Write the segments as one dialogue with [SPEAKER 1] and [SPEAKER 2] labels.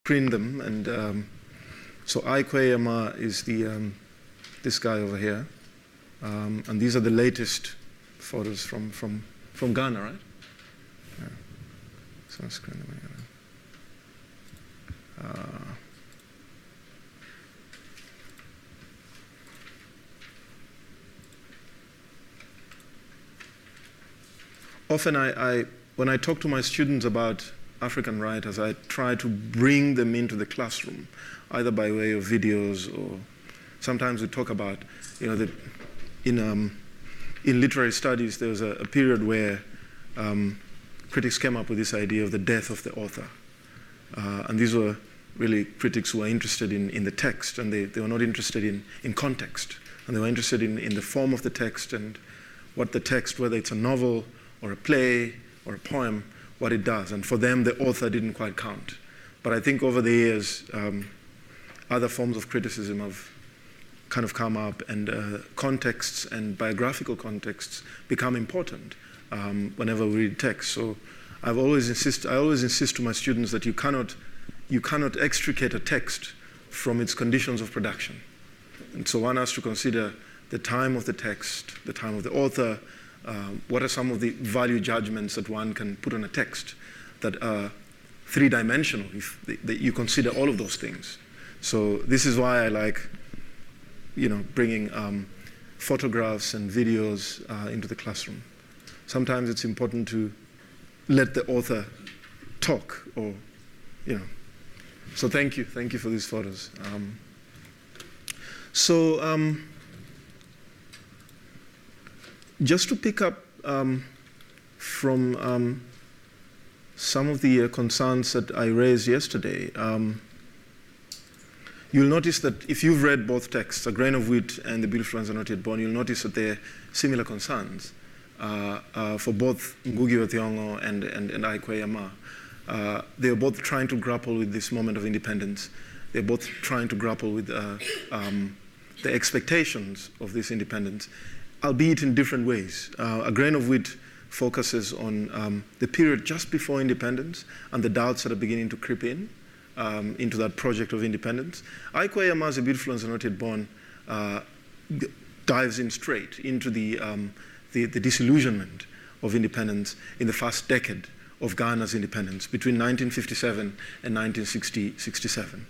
[SPEAKER 1] print them. And so Ouma is this guy over here. And these are the latest photos from Ghana, right? Yeah. So I'll screen them again. Often when I talk to my students about African writers, I try to bring them into the classroom, either by way of videos or sometimes we talk about, in literary studies there was a period where critics came up with this idea of the death of the author. And these were really critics who were interested in the text, and they were not interested in context. And they were interested in the form of the text and what the text, whether it's a novel or a play or a poem, what it does. And for them, the author didn't quite count. But I think over the years, other forms of criticism have kind of come up, and contexts and biographical contexts become important whenever we read text. So I always insist to my students that you cannot extricate a text from its conditions of production. And so one has to consider the time of the text, the time of the author, what are some of the value judgments that one can put on a text that are three-dimensional if you consider all of those things. So this is why I like, bringing photographs and videos into the classroom. Sometimes it's important to let the author talk, or, So thank you for these photos. Just to pick up from some of the concerns that I raised yesterday, you'll notice that if you've read both texts, A Grain of Wheat and The Beautiful Ones Are Not Yet Born, you'll notice that they're similar concerns for both Ngugi wa Thiong'o and Ouma. They're both trying to grapple with this moment of independence. They're both trying to grapple with the expectations of this independence, albeit in different ways. A Grain of Wheat focuses on the period just before independence and the doubts that are beginning to creep in into that project of independence. Ouma's The Beautiful Ones Are Not Yet Born dives in straight into the disillusionment of independence in the first decade of Ghana's independence between 1957 and 1967.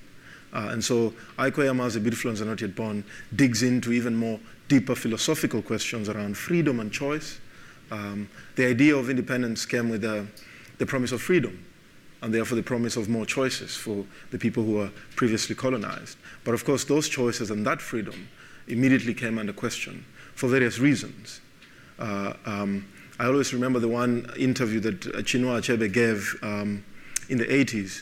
[SPEAKER 1] And so Ouma's The Beautiful Ones Are Not Yet Born digs into even more deeper philosophical questions around freedom and choice. The idea of independence came with the promise of freedom, and therefore the promise of more choices for the people who were previously colonized. But of course, those choices and that freedom immediately came under question for various reasons. I always remember the one interview that Chinua Achebe gave in the 80s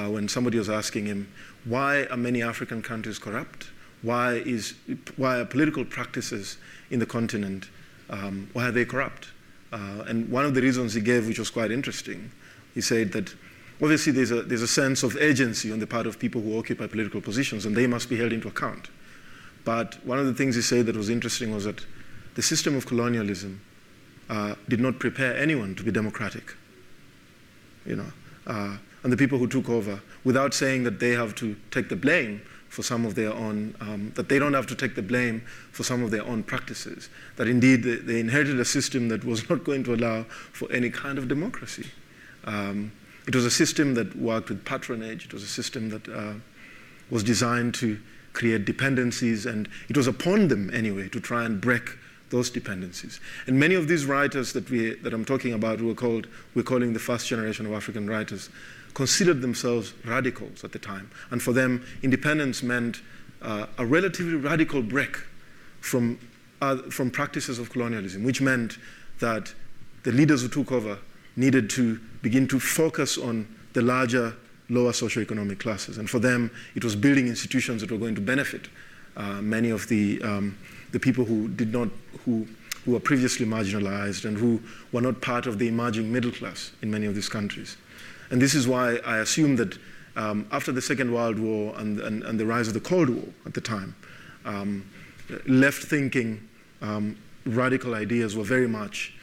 [SPEAKER 1] when somebody was asking him, why are many African countries corrupt? Why are political practices in the continent, why are they corrupt? And one of the reasons he gave, which was quite interesting, he said that obviously there's a sense of agency on the part of people who occupy political positions, and they must be held into account. But one of the things he said that was interesting was that the system of colonialism did not prepare anyone to be democratic, and the people who took over, without saying that they have to take the blame for some of their own, that they don't have to take the blame for some of their own practices, that indeed they inherited a system that was not going to allow for any kind of democracy. It was a system that worked with patronage. It was a system that was designed to create dependencies, and it was upon them anyway to try and break those dependencies. And many of these writers that I'm talking about, we're calling the first generation of African writers, considered themselves radicals at the time. And for them, independence meant a relatively radical break from practices of colonialism, which meant that the leaders who took over needed to begin to focus on the larger, lower socioeconomic classes. And for them, it was building institutions that were going to benefit many of the people who were previously marginalized and who were not part of the emerging middle class in many of these countries. And this is why I assume that after the Second World War and the rise of the Cold War at the time, left-thinking radical ideas were very much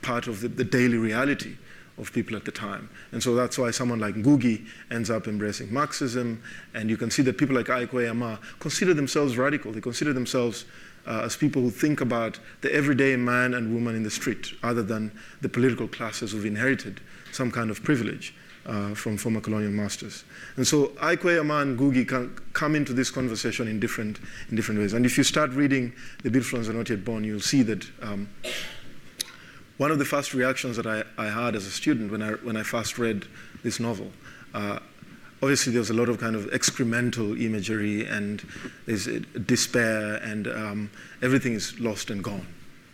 [SPEAKER 1] part of the daily reality of people at the time. And so that's why someone like Ngugi ends up embracing Marxism, and you can see that people like Ouma consider themselves radical. They consider themselves as people who think about the everyday man and woman in the street, other than the political classes who've inherited some kind of privilege from former colonial masters. And so Ouma and Ngugi can come into this conversation in different ways. And if you start reading The Beautiful Ones Are Not Yet Born, you'll see that one of the first reactions that I had as a student when I first read this novel, obviously there was a lot of kind of excremental imagery, and there's despair, and everything is lost and gone.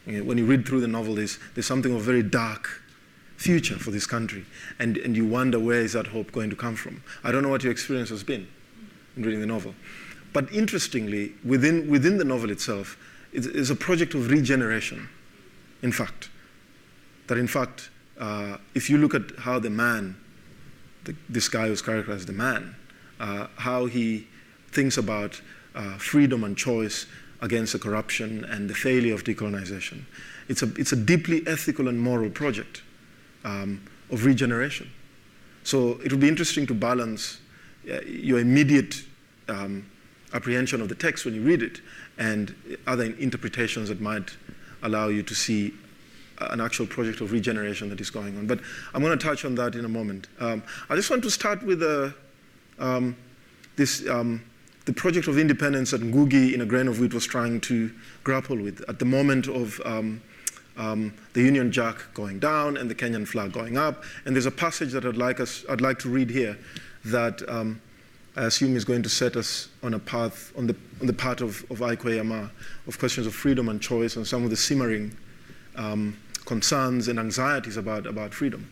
[SPEAKER 1] When you read through the novel, there's something of a very dark future for this country, and you wonder, where is that hope going to come from? I don't know what your experience has been in reading the novel. But interestingly, within the novel itself, it's a project of regeneration, in fact. That in fact, if you look at how the man, this guy who's characterized as the man, how he thinks about freedom and choice against the corruption and the failure of decolonization, it's a deeply ethical and moral project of regeneration. So it will be interesting to balance your immediate apprehension of the text when you read it and other interpretations that might allow you to see an actual project of regeneration that is going on. But I'm going to touch on that in a moment. I just want to start with the project of independence that Ngugi, in A Grain of Wheat, was trying to grapple with at the moment of the Union Jack going down and the Kenyan flag going up. And there's a passage that I'd like to read here that I assume is going to set us on a path, on the part of Ouma, of questions of freedom and choice and some of the simmering concerns and anxieties about freedom.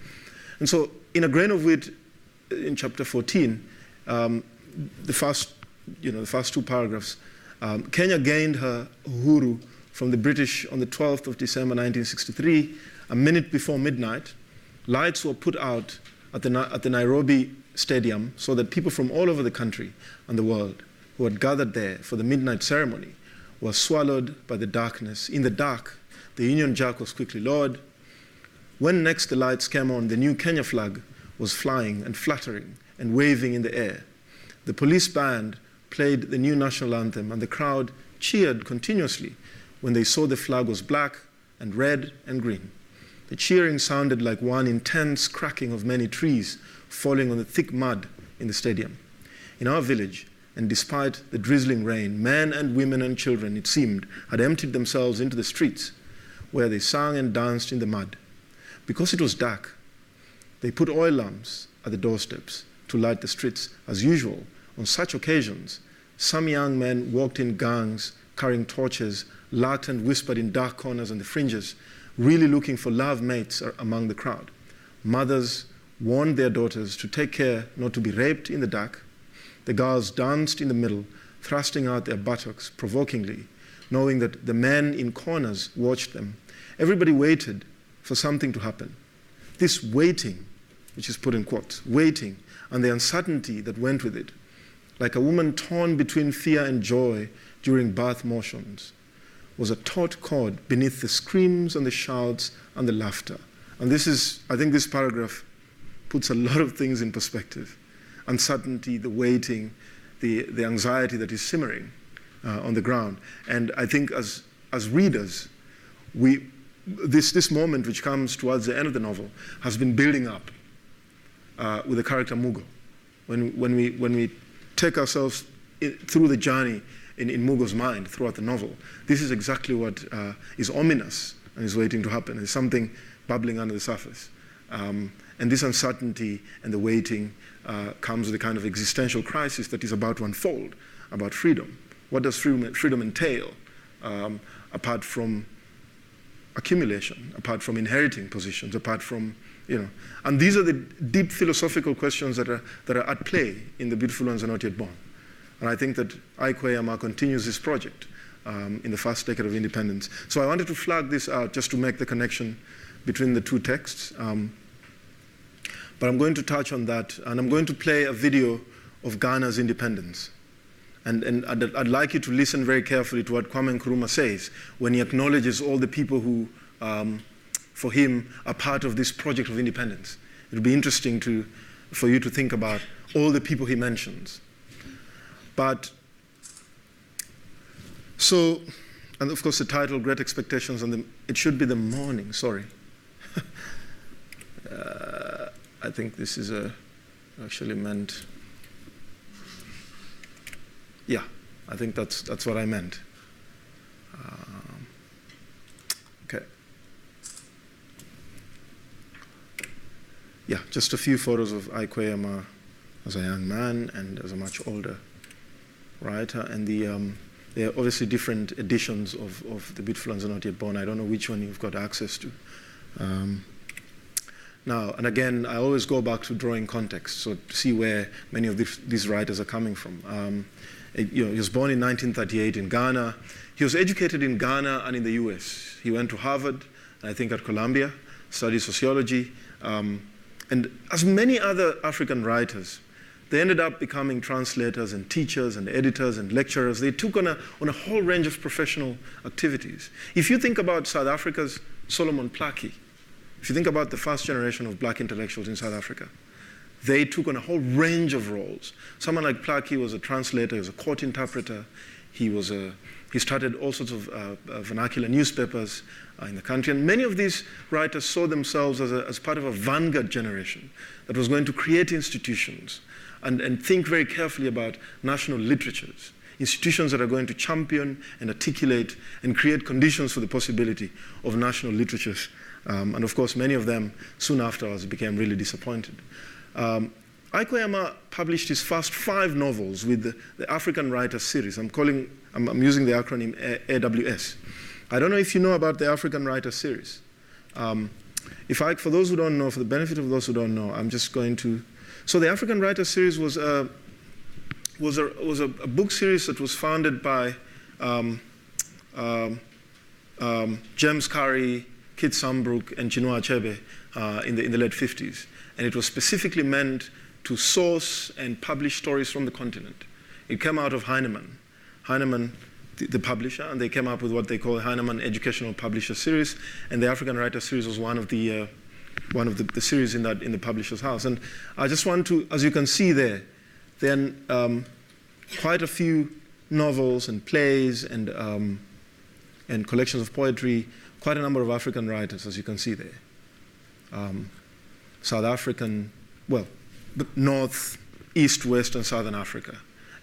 [SPEAKER 1] And so in A Grain of Wheat, in chapter 14, the first two paragraphs, Kenya gained her uhuru from the British on the 12th of December 1963. A minute before midnight, lights were put out at the Nairobi Stadium so that people from all over the country and the world who had gathered there for the midnight ceremony were swallowed by the darkness. In the dark, the Union Jack was quickly lowered. When next the lights came on, the new Kenya flag was flying and fluttering and waving in the air. The police band played the new national anthem, and the crowd cheered continuously when they saw the flag was black and red and green. The cheering sounded like one intense cracking of many trees falling on the thick mud in the stadium. In our village, and despite the drizzling rain, men and women and children, it seemed, had emptied themselves into the streets, where they sang and danced in the mud. Because it was dark, they put oil lamps at the doorsteps to light the streets. As usual, on such occasions, some young men walked in gangs carrying torches, laughed and whispered in dark corners and the fringes, really looking for love mates among the crowd. Mothers warned their daughters to take care not to be raped in the dark. The girls danced in the middle, thrusting out their buttocks provokingly, knowing that the men in corners watched them. Everybody waited for something to happen. This waiting, which is put in quotes, waiting, and the uncertainty that went with it, like a woman torn between fear and joy during birth motions, was a taut chord beneath the screams and the shouts and the laughter. And I think this paragraph puts a lot of things in perspective. Uncertainty, the waiting, the anxiety that is simmering on the ground. And I think as readers, this moment, which comes towards the end of the novel, has been building up with the character Mugo. When we take ourselves through the journey in Mugo's mind throughout the novel, this is exactly what is ominous and is waiting to happen. There's something bubbling under the surface. And this uncertainty and the waiting comes with a kind of existential crisis that is about to unfold about freedom. What does freedom entail apart from accumulation, apart from inheriting positions, apart from, and these are the deep philosophical questions that are at play in The Beautiful Ones Are Not Yet Born. And I think that Ouma continues this project in the first decade of independence. So I wanted to flag this out just to make the connection between the two texts. But I'm going to touch on that, and I'm going to play a video of Ghana's independence. And I'd like you to listen very carefully to what Kwame Nkrumah says when he acknowledges all the people who for him, are part of this project of independence. It would be interesting for you to think about all the people he mentions. But, so, and of course the title, Great Expectations, and it should be the morning, sorry. I think this is actually meant, yeah, I think that's what I meant. Okay. Yeah, just a few photos of Aikwe as a young man and as a much older writer. And there are obviously different editions of The Beautiful Ones Are Not Yet Born. I don't know which one you've got access to. Now, and again, I always go back to drawing context, so to see where many of these writers are coming from. He was born in 1938 in Ghana. He was educated in Ghana and in the US. He went to Harvard, I think at Columbia, studied sociology. And as many other African writers, they ended up becoming translators and teachers and editors and lecturers. They took on a whole range of professional activities. If you think about South Africa's Solomon Plaatje, if you think about the first generation of black intellectuals in South Africa, they took on a whole range of roles. Someone like Plaatje was a translator, he was a court interpreter, he started all sorts of vernacular newspapers in the country. And many of these writers saw themselves as part of a vanguard generation that was going to create institutions and think very carefully about national literatures, institutions that are going to champion and articulate and create conditions for the possibility of national literatures. And of course, many of them soon afterwards became really disappointed. Aikwe published his first 5 novels with the African Writers series. I'm using the acronym AWS. I don't know if you know about the African Writers series. For those who don't know, for the benefit of those who don't know, I'm just going to. So the African Writers series was a book series that was founded by James Curry, Kit Sambrook, and Chinua Achebe in the late 50s. And it was specifically meant to source and publish stories from the continent. It came out of Heinemann, the publisher, and they came up with what they call Heinemann Educational Publisher Series, and the African Writer Series was one of the series in the publisher's house. And I just want to, as you can see there, then quite a few novels and plays and collections of poetry, quite a number of African writers, as you can see there. South African, well, North, East, West, and Southern Africa.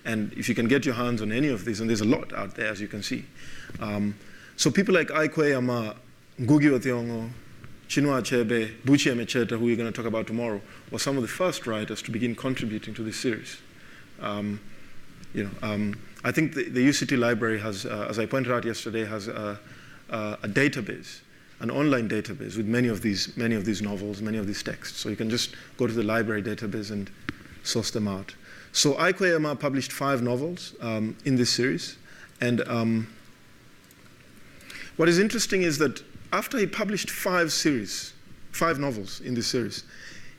[SPEAKER 1] And if you can get your hands on any of these, and there's a lot out there, as you can see. So people like Aikwe Ama, Ngugi wa Thiong'o, Chinua Achebe, Buchi Emecheta, who we're going to talk about tomorrow, were some of the first writers to begin contributing to this series. I think the UCT library has, as I pointed out yesterday, has a database, an online database with many of these novels, many of these texts. So you can just go to the library database and source them out. So Aikwe Ama published 5 novels in this series. And what is interesting is that after he published 5 novels in this series,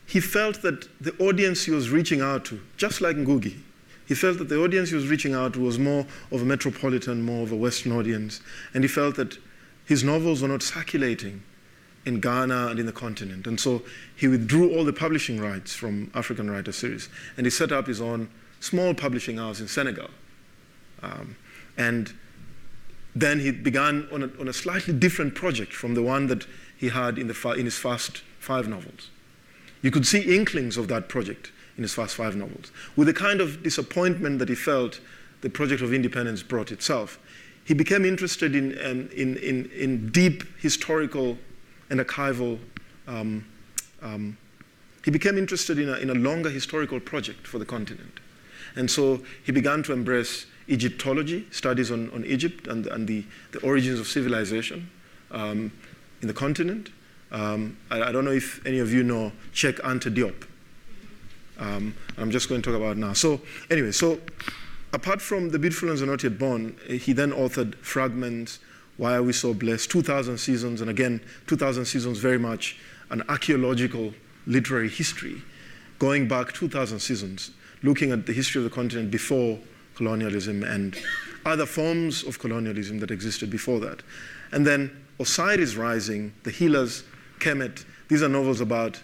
[SPEAKER 1] he felt that the audience he was reaching out to, just like Ngugi, he felt that the audience he was reaching out to was more of a metropolitan, more of a Western audience. And he felt that his novels were not circulating in Ghana and in the continent. And so he withdrew all the publishing rights from African Writer Series. And he set up his own small publishing house in Senegal. And then he began on a slightly different project from the one that he had in his first 5 novels. You could see inklings of that project in his first 5 novels. With the kind of disappointment that he felt the project of independence brought itself, he became interested in deep historical and archival. He became interested in a longer historical project for the continent. And so he began to embrace Egyptology, studies on Egypt and the origins of civilization in the continent. I don't know if any of you know Cheikh Anta Diop. I'm just going to talk about it now. So anyway, apart from The Beautiful Ones Are Not Yet Born, he then authored Fragments, Why Are We So Blessed, 2,000 Seasons, and again, 2,000 Seasons very much an archaeological literary history, going back 2,000 seasons, looking at the history of the continent before colonialism and other forms of colonialism that existed before that. And then Osiris Rising, The Healers Kemet, these are novels about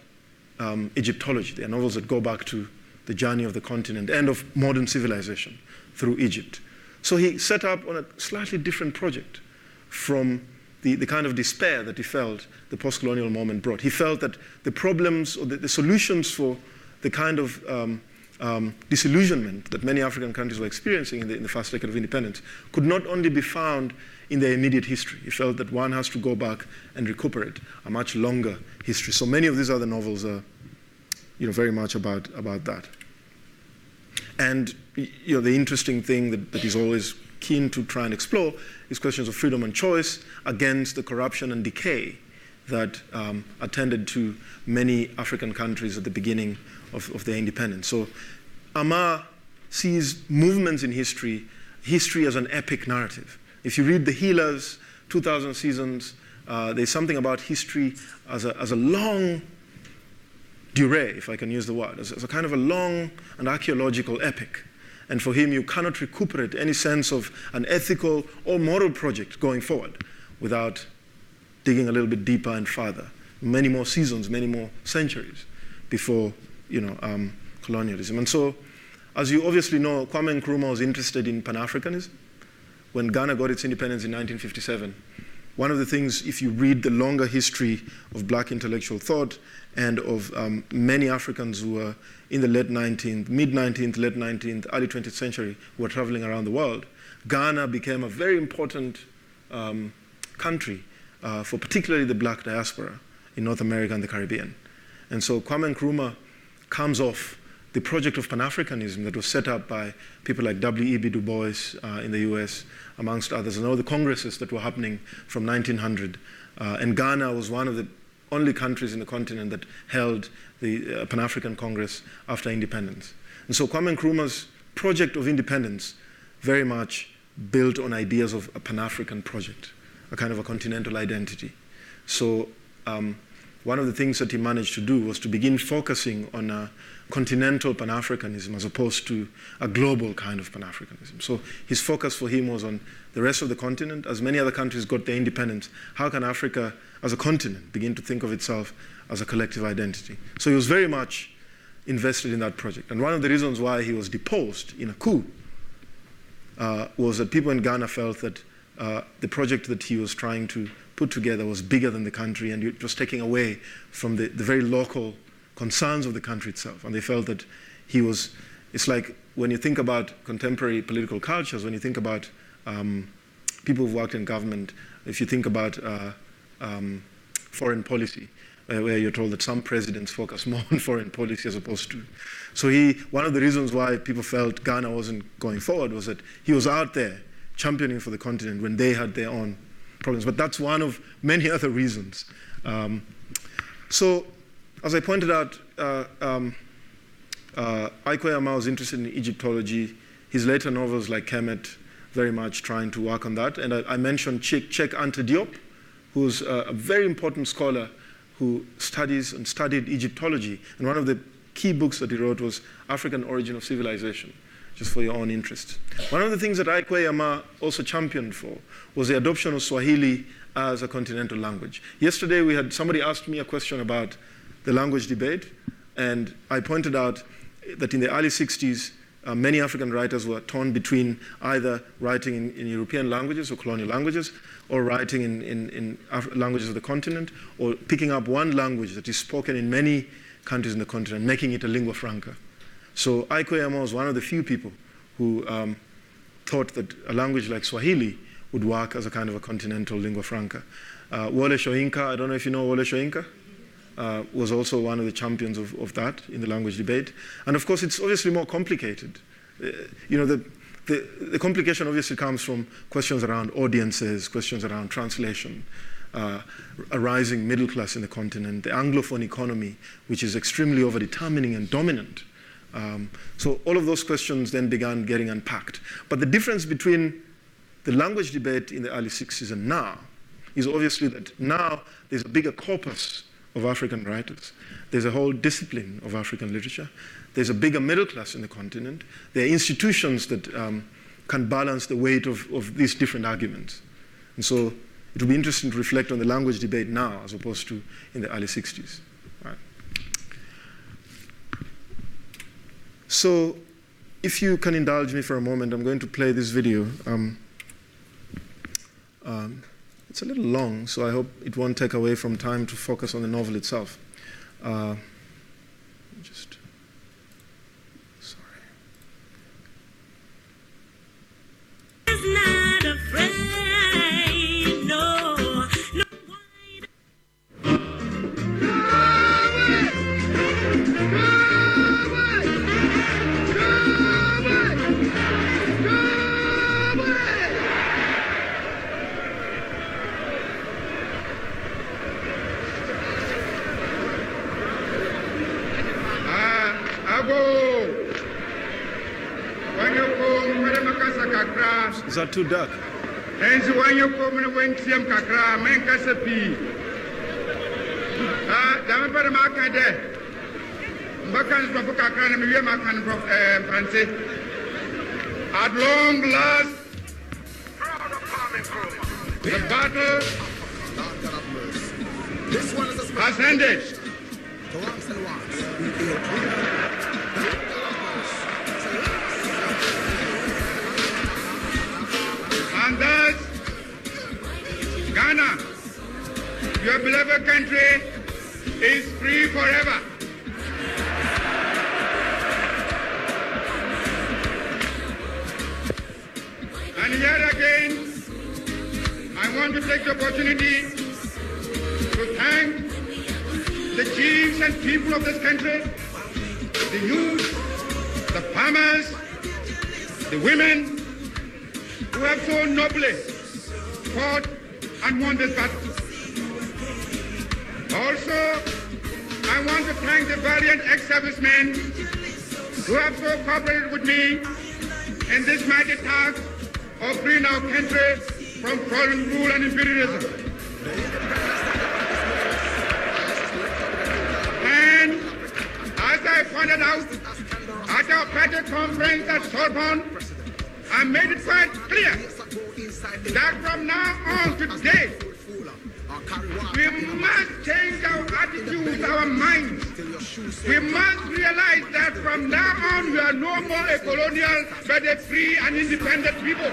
[SPEAKER 1] Egyptology. They are novels that go back to the journey of the continent and of modern civilization through Egypt. So he set up on a slightly different project from the kind of despair that he felt the post-colonial moment brought. He felt that the problems or the solutions for the kind of disillusionment that many African countries were experiencing in the first decade of independence could not only be found in their immediate history. He felt that one has to go back and recuperate a much longer history. So many of these other novels are, very much about that. And the interesting thing that he's always keen to try and explore is questions of freedom and choice against the corruption and decay that attended to many African countries at the beginning of their independence. So Ouma sees movements in history as an epic narrative. If you read The Healers, 2000 Seasons, there's something about history as a long durée, if I can use the word, as a kind of a long and archaeological epic. And for him, you cannot recuperate any sense of an ethical or moral project going forward without digging a little bit deeper and farther. Many more seasons, many more centuries before, colonialism. And so, as you obviously know, Kwame Nkrumah was interested in Pan-Africanism. When Ghana got its independence in 1957, one of the things, if you read the longer history of black intellectual thought and of many Africans who were in the mid-19th, late 19th, early 20th century, who were traveling around the world, Ghana became a very important country for particularly the black diaspora in North America and the Caribbean. And so Kwame Nkrumah comes off the project of Pan-Africanism that was set up by people like W.E.B. Du Bois in the US, amongst others, and all the congresses that were happening from 1900. And Ghana was one of the only countries in the continent that held the Pan-African Congress after independence. And so Kwame Nkrumah's project of independence very much built on ideas of a Pan-African project, a kind of a continental identity. So one of the things that he managed to do was to begin focusing on a continental Pan-Africanism as opposed to a global kind of Pan-Africanism. So his focus for him was on the rest of the continent. As many other countries got their independence, how can Africa as a continent begin to think of itself as a collective identity? So he was very much invested in that project. And one of the reasons why he was deposed in a coup was that people in Ghana felt that the project that he was trying to put together was bigger than the country, and it was taking away from the very local concerns of the country itself. And they felt that it's like when you think about contemporary political cultures, when you think about people who've worked in government, if you think about foreign policy, where you're told that some presidents focus more on foreign policy as opposed to. So one of the reasons why people felt Ghana wasn't going forward was that he was out there championing for the continent when they had their own problems. But that's one of many other reasons. So, as I pointed out, Aikwe Ouma was interested in Egyptology. His later novels, like Kemet, very much trying to work on that. And I mentioned Cheikh Anta Diop, who's a very important scholar who studied Egyptology. And one of the key books that he wrote was African Origin of Civilization, just for your own interest. One of the things that Aikwe Ouma also championed for was the adoption of Swahili as a continental language. Yesterday, somebody asked me a question about the language debate, and I pointed out that in the early 60s, many African writers were torn between either writing in European languages or colonial languages, or writing in languages of the continent, or picking up one language that is spoken in many countries in the continent, making it a lingua franca. So Aikwe Ouma was one of the few people who thought that a language like Swahili would work as a kind of a continental lingua franca. Wole Soyinka, I don't know if you know Wole Soyinka, was also one of the champions of that in the language debate. And of course, it's obviously more complicated. The complication obviously comes from questions around audiences, questions around translation, a rising middle class in the continent, the Anglophone economy, which is extremely overdetermining and dominant. So all of those questions then began getting unpacked. But the difference between the language debate in the early 60s and now is obviously that now there's a bigger corpus of African writers. There's a whole discipline of African literature. There's a bigger middle class in the continent. There are institutions that can balance the weight of these different arguments. And so it will be interesting to reflect on the language debate now as opposed to in the early 60s. Right? So if you can indulge me for a moment, I'm going to play this video. It's a little long, so I hope it won't take away from time to focus on the novel itself. Is that too dark?
[SPEAKER 2] At long last, the battle has ended. And thus, Ghana, your beloved country, is free forever. And yet again, I want to take the opportunity to thank the chiefs and people of this country, the youth, the farmers, the women, who have so nobly fought and won this battle. Also, I want to thank the valiant ex-servicemen who have so cooperated with me in this mighty task of freeing our country from foreign rule and imperialism. And as I pointed out at our party conference at Sorbonne, I made it quite clear that from now on today, we must change our attitudes, our minds. We must realize that from now on, we are no more a colonial, but a free and independent people.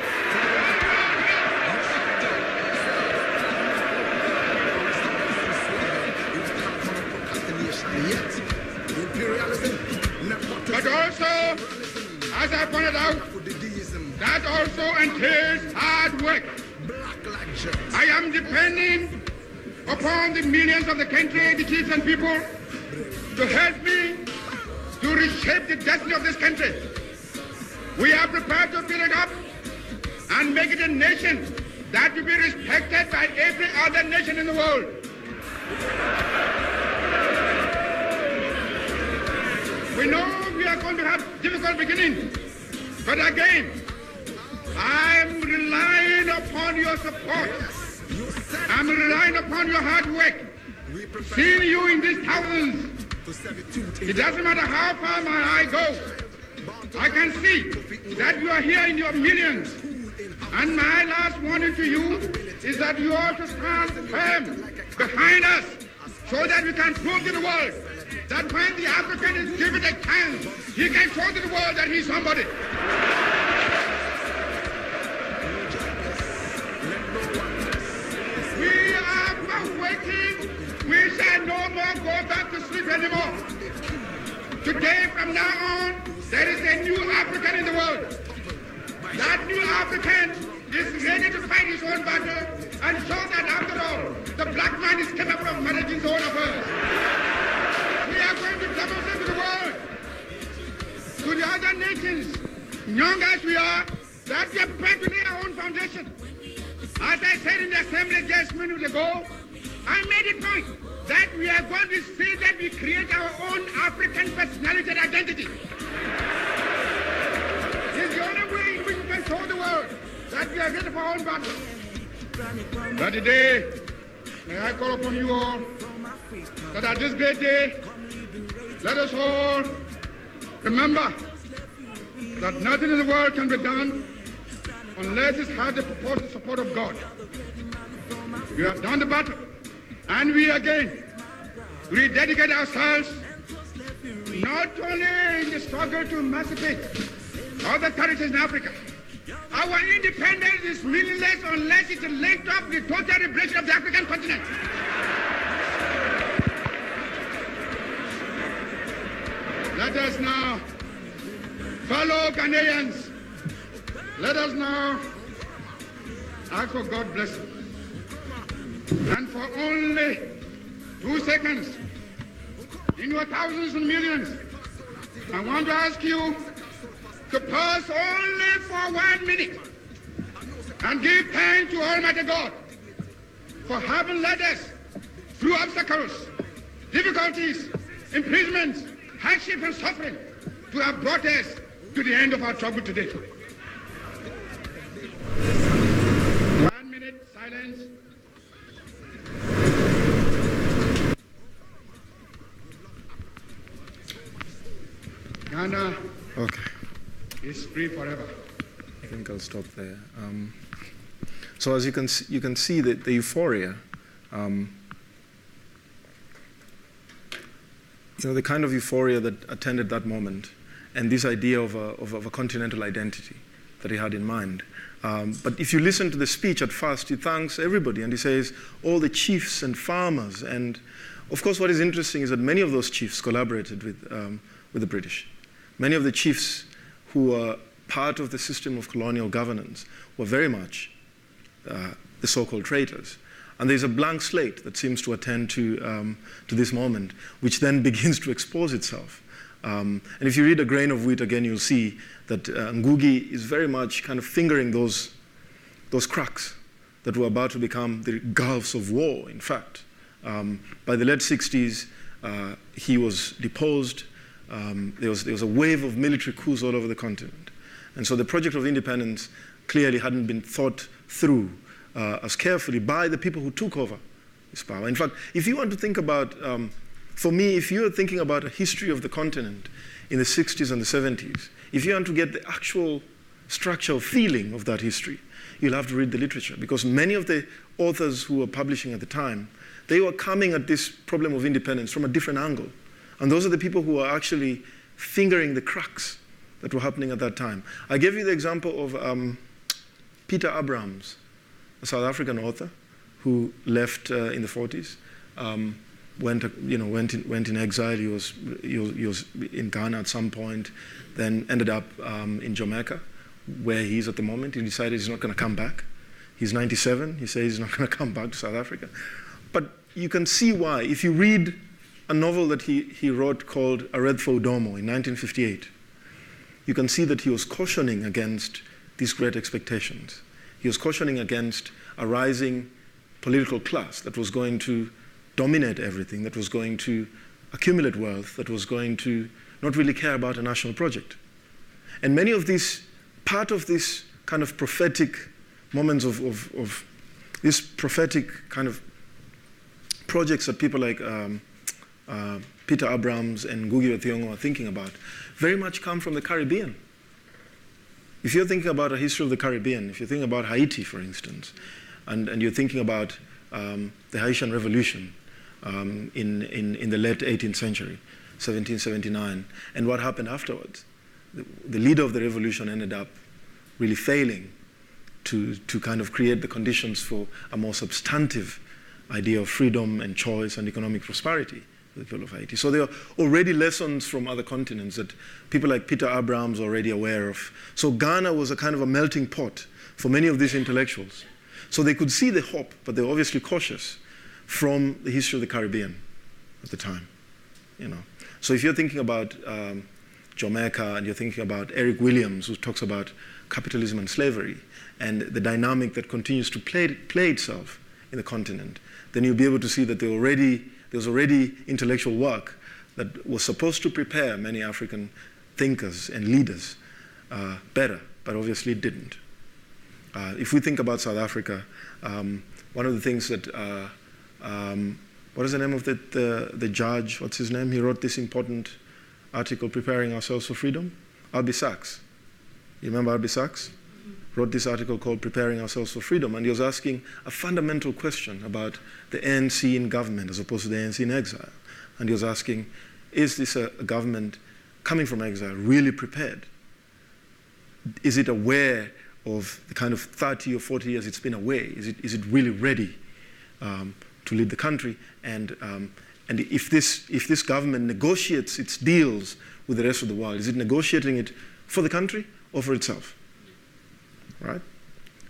[SPEAKER 2] But also, as I pointed out, that also entails hard work. I am depending upon the millions of the country, the chiefs and people, to help me to reshape the destiny of this country. We are prepared to build it up and make it a nation that will be respected by every other nation in the world. We know we are going to have difficult beginnings, but again, I'm relying upon your support. I'm relying upon your hard work. Seeing you in these thousands, it doesn't matter how far my eye goes. I can see that you are here in your millions. And my last warning to you is that you ought to stand firm behind us so that we can prove to the world that when the African is given a chance, he can show to the world that he's somebody. We are waiting. We shall no more go back to sleep anymore. Today, from now on, there is a new African in the world. That new African is ready to fight his own battle and show that after all, the black man is capable of managing his own affairs. We are going to demonstrate to the world, to the other nations, young as we are, that we are prepared to lay our own foundation. As I said in the assembly just minutes ago, I made it point that we are going to see that we create our own African personality and identity. It's the only way in which we can show the world that we are ready for our own battle. But today, may I call upon you all that at this great day, let us all remember that nothing in the world can be done unless it has the purported support of God. We have done the battle, and we again rededicate ourselves not only in the struggle to emancipate other territories in Africa. Our independence is meaningless unless it's linked up with the total liberation of the African continent. Let us now, fellow Ghanaians, let us now ask for God's blessing. And for only 2 seconds, in your thousands and millions, I want to ask you to pause only for 1 minute and give thanks to Almighty God for having led us through obstacles, difficulties, imprisonments, hardship and suffering to have brought us to the end of our trouble today. 1 minute silence. Ghana is free forever.
[SPEAKER 1] I think I'll stop there. So as you can see that the euphoria, the kind of euphoria that attended that moment, and this idea of a continental identity that he had in mind. But if you listen to the speech at first, he thanks everybody, and he says all the chiefs and farmers. And of course, what is interesting is that many of those chiefs collaborated with the British. Many of the chiefs who were part of the system of colonial governance were very much the so-called traitors. And there's a blank slate that seems to attend to this moment, which then begins to expose itself. And if you read A Grain of Wheat again, you'll see that Ngugi is very much kind of fingering those cracks that were about to become the gulfs of war, in fact. By the late 60s, he was deposed. There was a wave of military coups all over the continent. And so the project of independence clearly hadn't been thought through as carefully by the people who took over this power. In fact, if you want to think about, for me, if you're thinking about a history of the continent in the 60s and the 70s, if you want to get the actual structural feeling of that history, you'll have to read the literature, because many of the authors who were publishing at the time, they were coming at this problem of independence from a different angle. And those are the people who are actually fingering the cracks that were happening at that time. I gave you the example of Peter Abrahams, a South African author who left in the 40s, went in exile. He was in Ghana at some point, then ended up in Jamaica, where he is at the moment. He decided he's not going to come back. He's 97. He says he's not going to come back to South Africa. But you can see why. If you read a novel that he wrote called Aredfo Domo in 1958, you can see that he was cautioning against these great expectations. He was cautioning against a rising political class that was going to dominate everything, that was going to accumulate wealth, that was going to not really care about a national project. And many of these, part of this kind of prophetic moments of this prophetic kind of projects that people like Peter Abrahams and Ngugi wa Thiong'o are thinking about very much come from the Caribbean. If you're thinking about a history of the Caribbean, if you're thinking about Haiti, for instance, and you're thinking about the Haitian Revolution in the late 18th century, 1779, and what happened afterwards, the leader of the revolution ended up really failing to kind of create the conditions for a more substantive idea of freedom and choice and economic prosperity for the people of Haiti. So there are already lessons from other continents that people like Peter Abrahams are already aware of. So Ghana was a kind of a melting pot for many of these intellectuals. So they could see the hope, but they were obviously cautious from the history of the Caribbean at the time. So if you're thinking about Jamaica and you're thinking about Eric Williams, who talks about capitalism and slavery and the dynamic that continues to play itself in the continent, then you'll be able to see that there was already intellectual work that was supposed to prepare many African thinkers and leaders better, but obviously it didn't. If we think about South Africa, one of the things that, what is the name of the judge, what's his name? He wrote this important article, Preparing Ourselves for Freedom, Albie Sachs. You remember Albie Sachs? wrote this article called Preparing Ourselves for Freedom, and he was asking a fundamental question about the ANC in government as opposed to the ANC in exile. And he was asking, is this a government coming from exile really prepared? Is it aware of the kind of 30 or 40 years it's been away? Is it really ready to lead the country? And if this government negotiates its deals with the rest of the world, is it negotiating it for the country or for itself? Right?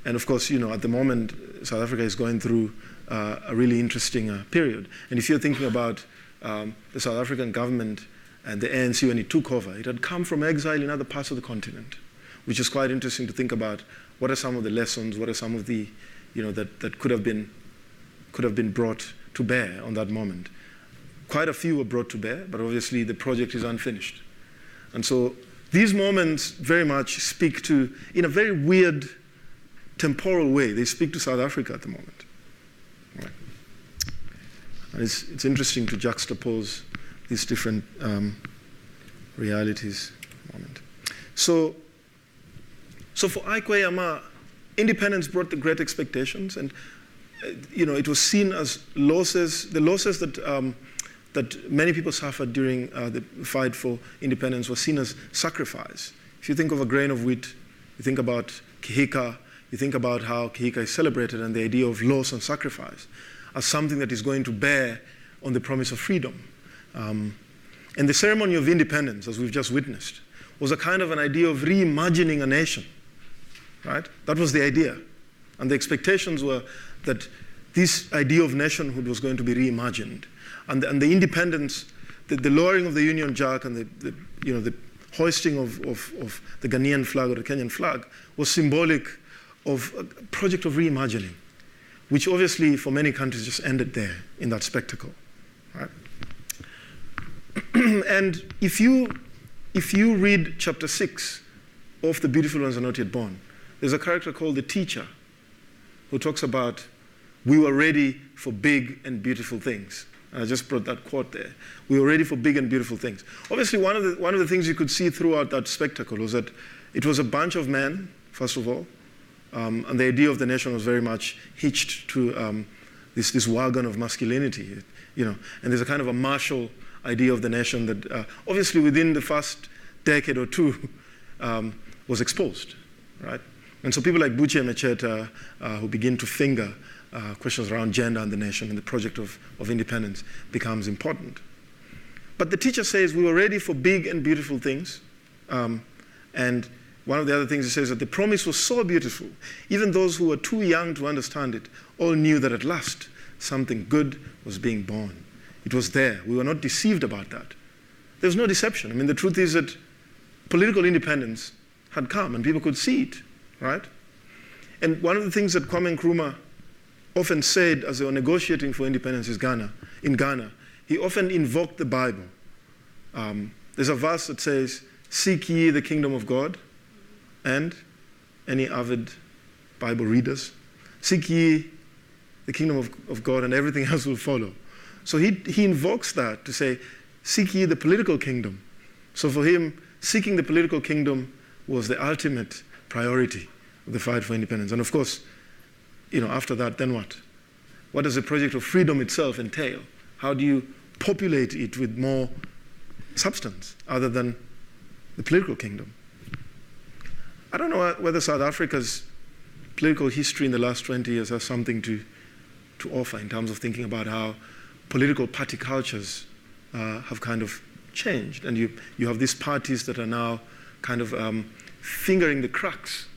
[SPEAKER 1] And of course, at the moment, South Africa is going through a really interesting period. And if you're thinking about the South African government and the ANC when it took over, it had come from exile in other parts of the continent, which is quite interesting to think about. What are some of the lessons? What are some of the, that could have been brought to bear on that moment? Quite a few were brought to bear, but obviously the project is unfinished. And so these moments very much speak to, in a very weird temporal way, they speak to South Africa at the moment. Right. And it's interesting to juxtapose these different realities at the moment. So for Aikwe Yama, independence brought the great expectations, and it was seen as losses. The losses that many people suffered during the fight for independence was seen as sacrifice. If you think of a grain of wheat, you think about Kihika, you think about how Kihika is celebrated and the idea of loss and sacrifice as something that is going to bear on the promise of freedom. And the ceremony of independence, as we've just witnessed, was a kind of an idea of reimagining a nation, right? That was the idea. And the expectations were that this idea of nationhood was going to be reimagined. And the independence, the lowering of the Union Jack and the hoisting of the Ghanaian flag or the Kenyan flag was symbolic of a project of reimagining, which obviously for many countries just ended there in that spectacle, right? And if you read chapter 6 of The Beautiful Ones Are Not Yet Born, there's a character called the teacher who talks about, we were ready for big and beautiful things. And I just brought that quote there. We were ready for big and beautiful things. Obviously, one of the things you could see throughout that spectacle was that it was a bunch of men, first of all, and the idea of the nation was very much hitched to this wagon of masculinity, And there's a kind of a martial idea of the nation that obviously within the first decade or two was exposed, right? And so people like Buche Mecheta, who begin to finger questions around gender and the nation and the project of independence becomes important. But the teacher says we were ready for big and beautiful things. And one of the other things he says that the promise was so beautiful, even those who were too young to understand it all knew that at last something good was being born. It was there. We were not deceived about that. There was no deception. I mean, the truth is that political independence had come and people could see it, right? And one of the things that Kwame Nkrumah often said as they were negotiating for independence in Ghana, he often invoked the Bible. There's a verse that says, seek ye the kingdom of God, and any avid Bible readers, seek ye the kingdom of God and everything else will follow. So he invokes that to say, seek ye the political kingdom. So for him, seeking the political kingdom was the ultimate priority of the fight for independence. And of course, after that, then what? What does the project of freedom itself entail? How do you populate it with more substance other than the political kingdom? I don't know whether South Africa's political history in the last 20 years has something to offer in terms of thinking about how political party cultures have kind of changed. And you have these parties that are now kind of fingering the cracks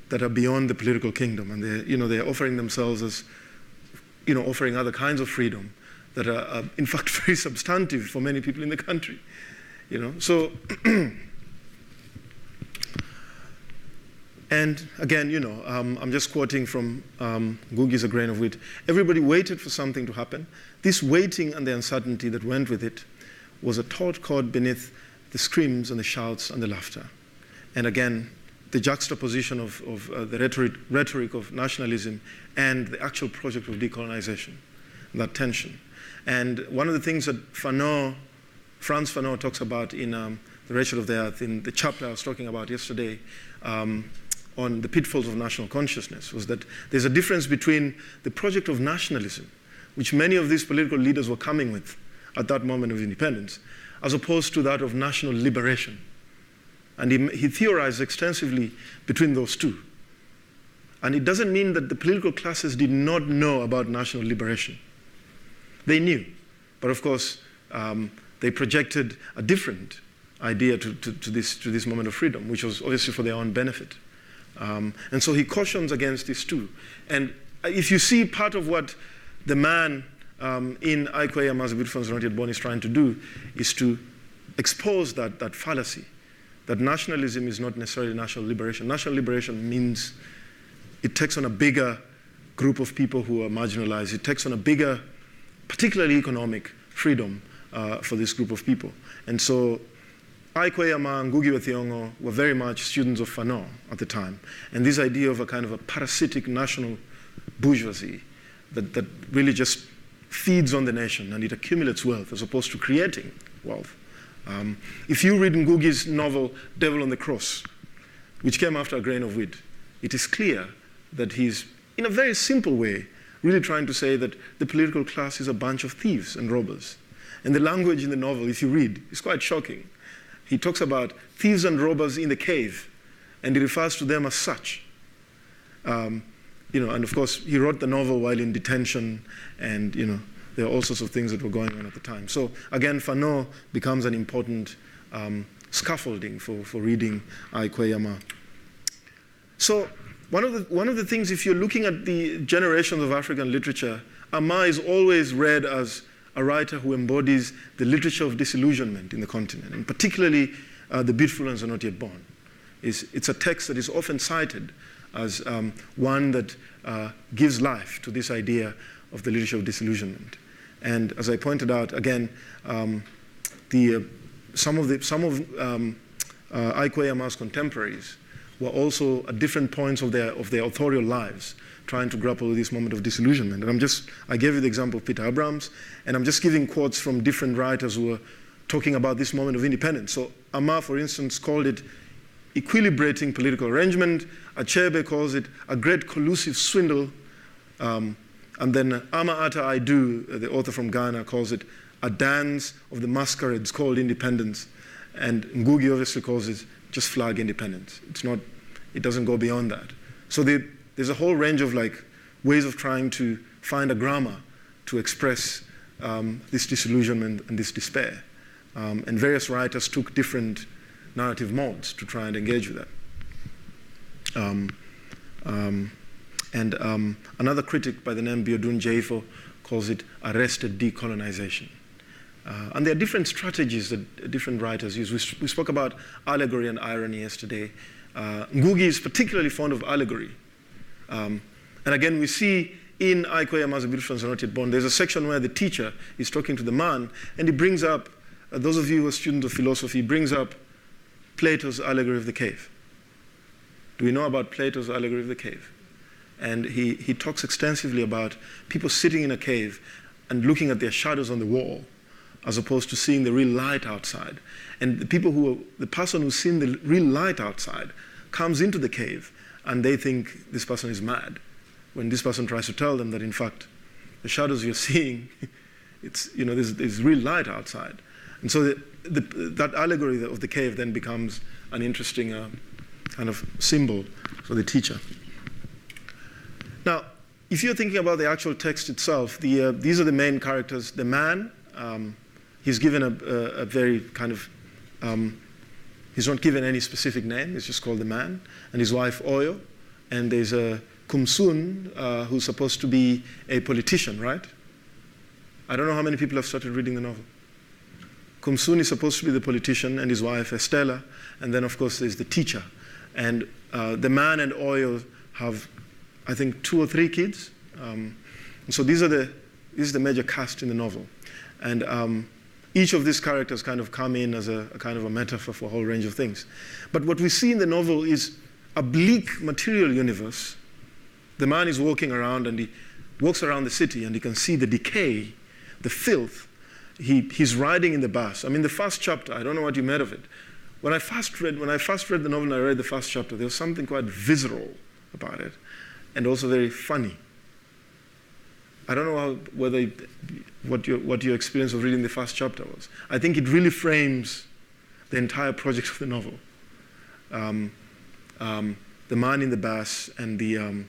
[SPEAKER 1] that are beyond the political kingdom, and they're offering themselves as, offering other kinds of freedom that are in fact very substantive for many people in the country, So, and again, I'm just quoting from Ngugi's A Grain of Wheat. Everybody waited for something to happen. This waiting and the uncertainty that went with it was a taut chord beneath the screams and the shouts and the laughter. And again, the juxtaposition of the rhetoric of nationalism and the actual project of decolonization, that tension. And one of the things that Frantz Fanon talks about in The Wretched of the Earth, in the chapter I was talking about yesterday, on the pitfalls of national consciousness was that there's a difference between the project of nationalism, which many of these political leaders were coming with at that moment of independence, as opposed to that of national liberation. And he theorized extensively between those two. And it doesn't mean that the political classes did not know about national liberation. They knew. But of course, they projected a different idea to this moment of freedom, which was obviously for their own benefit. And so he cautions against this too. And if you see part of what the man in Aikwe Yama's Beautiful and Not Yet Born is trying to do is to expose that fallacy, that nationalism is not necessarily national liberation. National liberation means it takes on a bigger group of people who are marginalized. It takes on a bigger, particularly economic freedom for this group of people. And so Aikwe Yama and Ngugi wa Thiong'o were very much students of Fanon at the time. And this idea of a kind of a parasitic national bourgeoisie that really just feeds on the nation and it accumulates wealth as opposed to creating wealth. If you read Ngugi's novel, Devil on the Cross, which came after A Grain of Wheat, it is clear that he's, in a very simple way, really trying to say that the political class is a bunch of thieves and robbers. And the language in the novel, if you read, is quite shocking. He talks about thieves and robbers in the cave, and he refers to them as such. And of course, he wrote the novel while in detention, and there are all sorts of things that were going on at the time. So again, Fanon becomes an important scaffolding for reading Aikwe Yama. So one of the things, if you're looking at the generations of African literature, Ama is always read as a writer who embodies the literature of disillusionment in the continent, and particularly The Beautiful Ones Are Not Yet Born. It's a text that is often cited as one that gives life to this idea of the literature of disillusionment. And as I pointed out, again, some of Aikwe Yama's contemporaries were also at different points of their authorial lives trying to grapple with this moment of disillusionment. And I gave you the example of Peter Abrams, and I'm just giving quotes from different writers who were talking about this moment of independence. So Ama, for instance, called it equilibrating political arrangement. Achebe calls it a great collusive swindle. And then Ama Ata Aidu, the author from Ghana, calls it a dance of the masquerades called independence. And Ngugi obviously calls it just flag independence. It doesn't go beyond that. So there's a whole range of ways of trying to find a grammar to express this disillusionment and this despair. And various writers took different narrative modes to try and engage with that. Another critic by the name Biodun Jaifo calls it arrested decolonization. And there are different strategies that different writers use. We spoke about allegory and irony yesterday. Ngugi is particularly fond of allegory. And again, we see in Aikwe Yama's Beautiful and Not Yet Born, there's a section where the teacher is talking to the man, and he brings up, those of you who are students of philosophy, brings up Plato's allegory of the cave. Do we know about Plato's allegory of the cave? And he talks extensively about people sitting in a cave and looking at their shadows on the wall, as opposed to seeing the real light outside. And the person who's seen the real light outside comes into the cave, and they think this person is mad, when this person tries to tell them that, in fact, the shadows you're seeing, there's real light outside. And so that allegory of the cave then becomes an interesting kind of symbol for the teacher. Now, if you're thinking about the actual text itself, these are the main characters. The man, he's given a very kind of, he's not given any specific name, it's just called the man, and his wife Oyo, and there's a Kumsun, who's supposed to be a politician, right? I don't know how many people have started reading the novel. Kumsun is supposed to be the politician, and his wife Estella, and then of course there's the teacher. And the man and Oyo have, I think, 2 or 3 kids. And so this is the major cast in the novel. And each of these characters kind of come in as a kind of a metaphor for a whole range of things. But what we see in the novel is a bleak material universe. The man is walking around, and he walks around the city, and he can see the decay, the filth. He's riding in the bus. I mean, the first chapter, I don't know what you made of it, when I first read the novel and I read the first chapter, there was something quite visceral about it, and also very funny. I don't know what your experience of reading the first chapter was. I think it really frames the entire project of the novel. The man in the bus and the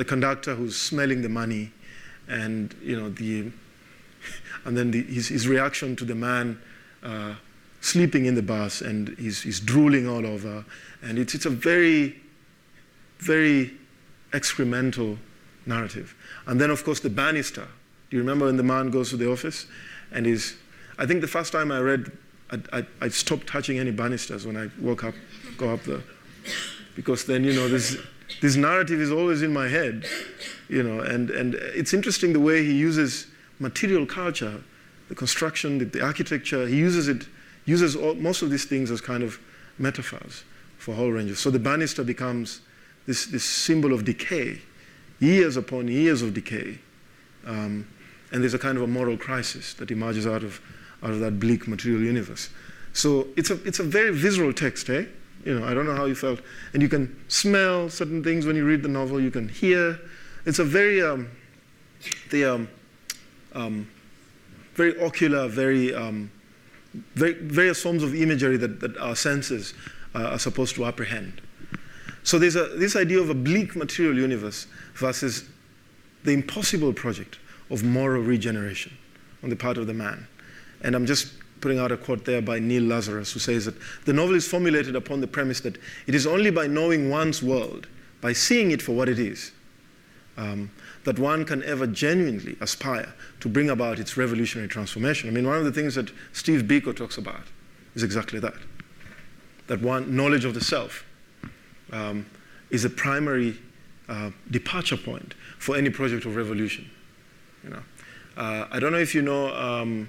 [SPEAKER 1] conductor who's smelling the money, and then his reaction to the man sleeping in the bus, and he's drooling all over, and it's a very, very excremental narrative. And then, of course, the banister. Do you remember when the man goes to the office and I think the first time I read, I stopped touching any banisters when I go up there, because then this narrative is always in my head, and it's interesting the way he uses material culture, the construction, the architecture. He uses most of these things as kind of metaphors for whole ranges. So the banister becomes this symbol of decay, years upon years of decay, and there's a kind of a moral crisis that emerges out of that bleak material universe. So it's a very visceral text, eh? I don't know how you felt, and you can smell certain things when you read the novel. You can hear. It's a very very ocular, various forms of imagery that our senses are supposed to apprehend. So there's this idea of a bleak material universe versus the impossible project of moral regeneration on the part of the man. And I'm just putting out a quote there by Neil Lazarus, who says that the novel is formulated upon the premise that it is only by knowing one's world, by seeing it for what it is, that one can ever genuinely aspire to bring about its revolutionary transformation. I mean, one of the things that Steve Biko talks about is exactly that one knowledge of the self is a primary departure point for any project of revolution. I don't know if you know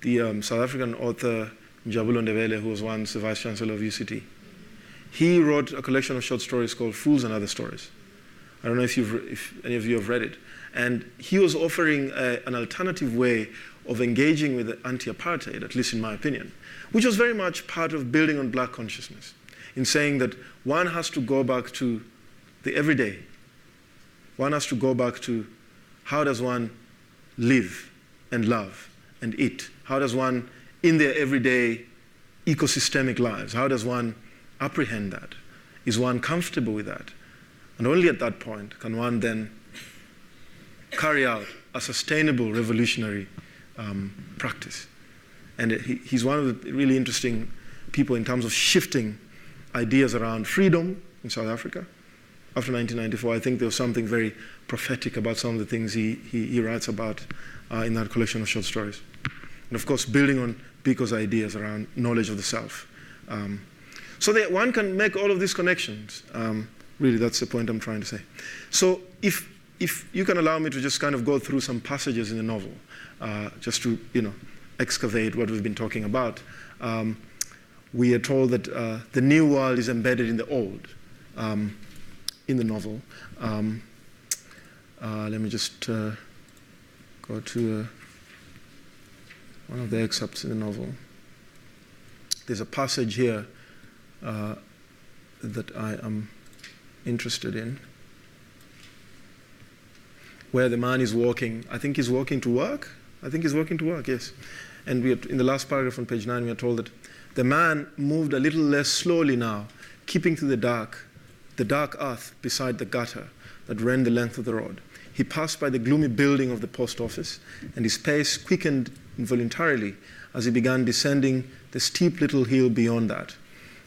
[SPEAKER 1] the South African author Njabulo Ndebele, who was once the Vice Chancellor of UCT. He wrote a collection of short stories called Fools and Other Stories. I don't know if any of you have read it. And he was offering an alternative way of engaging with anti-apartheid, at least in my opinion, which was very much part of building on black consciousness, in saying that one has to go back to the everyday. One has to go back to how does one live and love and eat? How does one, in their everyday ecosystemic lives, how does one apprehend that? Is one comfortable with that? And only at that point can one then carry out a sustainable revolutionary practice. And he's one of the really interesting people in terms of shifting ideas around freedom in South Africa. After 1994, I think there was something very prophetic about some of the things he writes about in that collection of short stories. And of course, building on Biko's ideas around knowledge of the self. So that one can make all of these connections. Really, that's the point I'm trying to say. So if you can allow me to just kind of go through some passages in the novel, just to excavate what we've been talking about. We are told that the new world is embedded in the old in the novel. Let me just go to one of the excerpts in the novel. There's a passage here that I am interested in, where the man is walking. I think he's walking to work. Yes. And in the last paragraph on page 9, we are told that the man moved a little less slowly now, keeping to the dark earth beside the gutter that ran the length of the road. He passed by the gloomy building of the post office, and his pace quickened involuntarily as he began descending the steep little hill beyond that.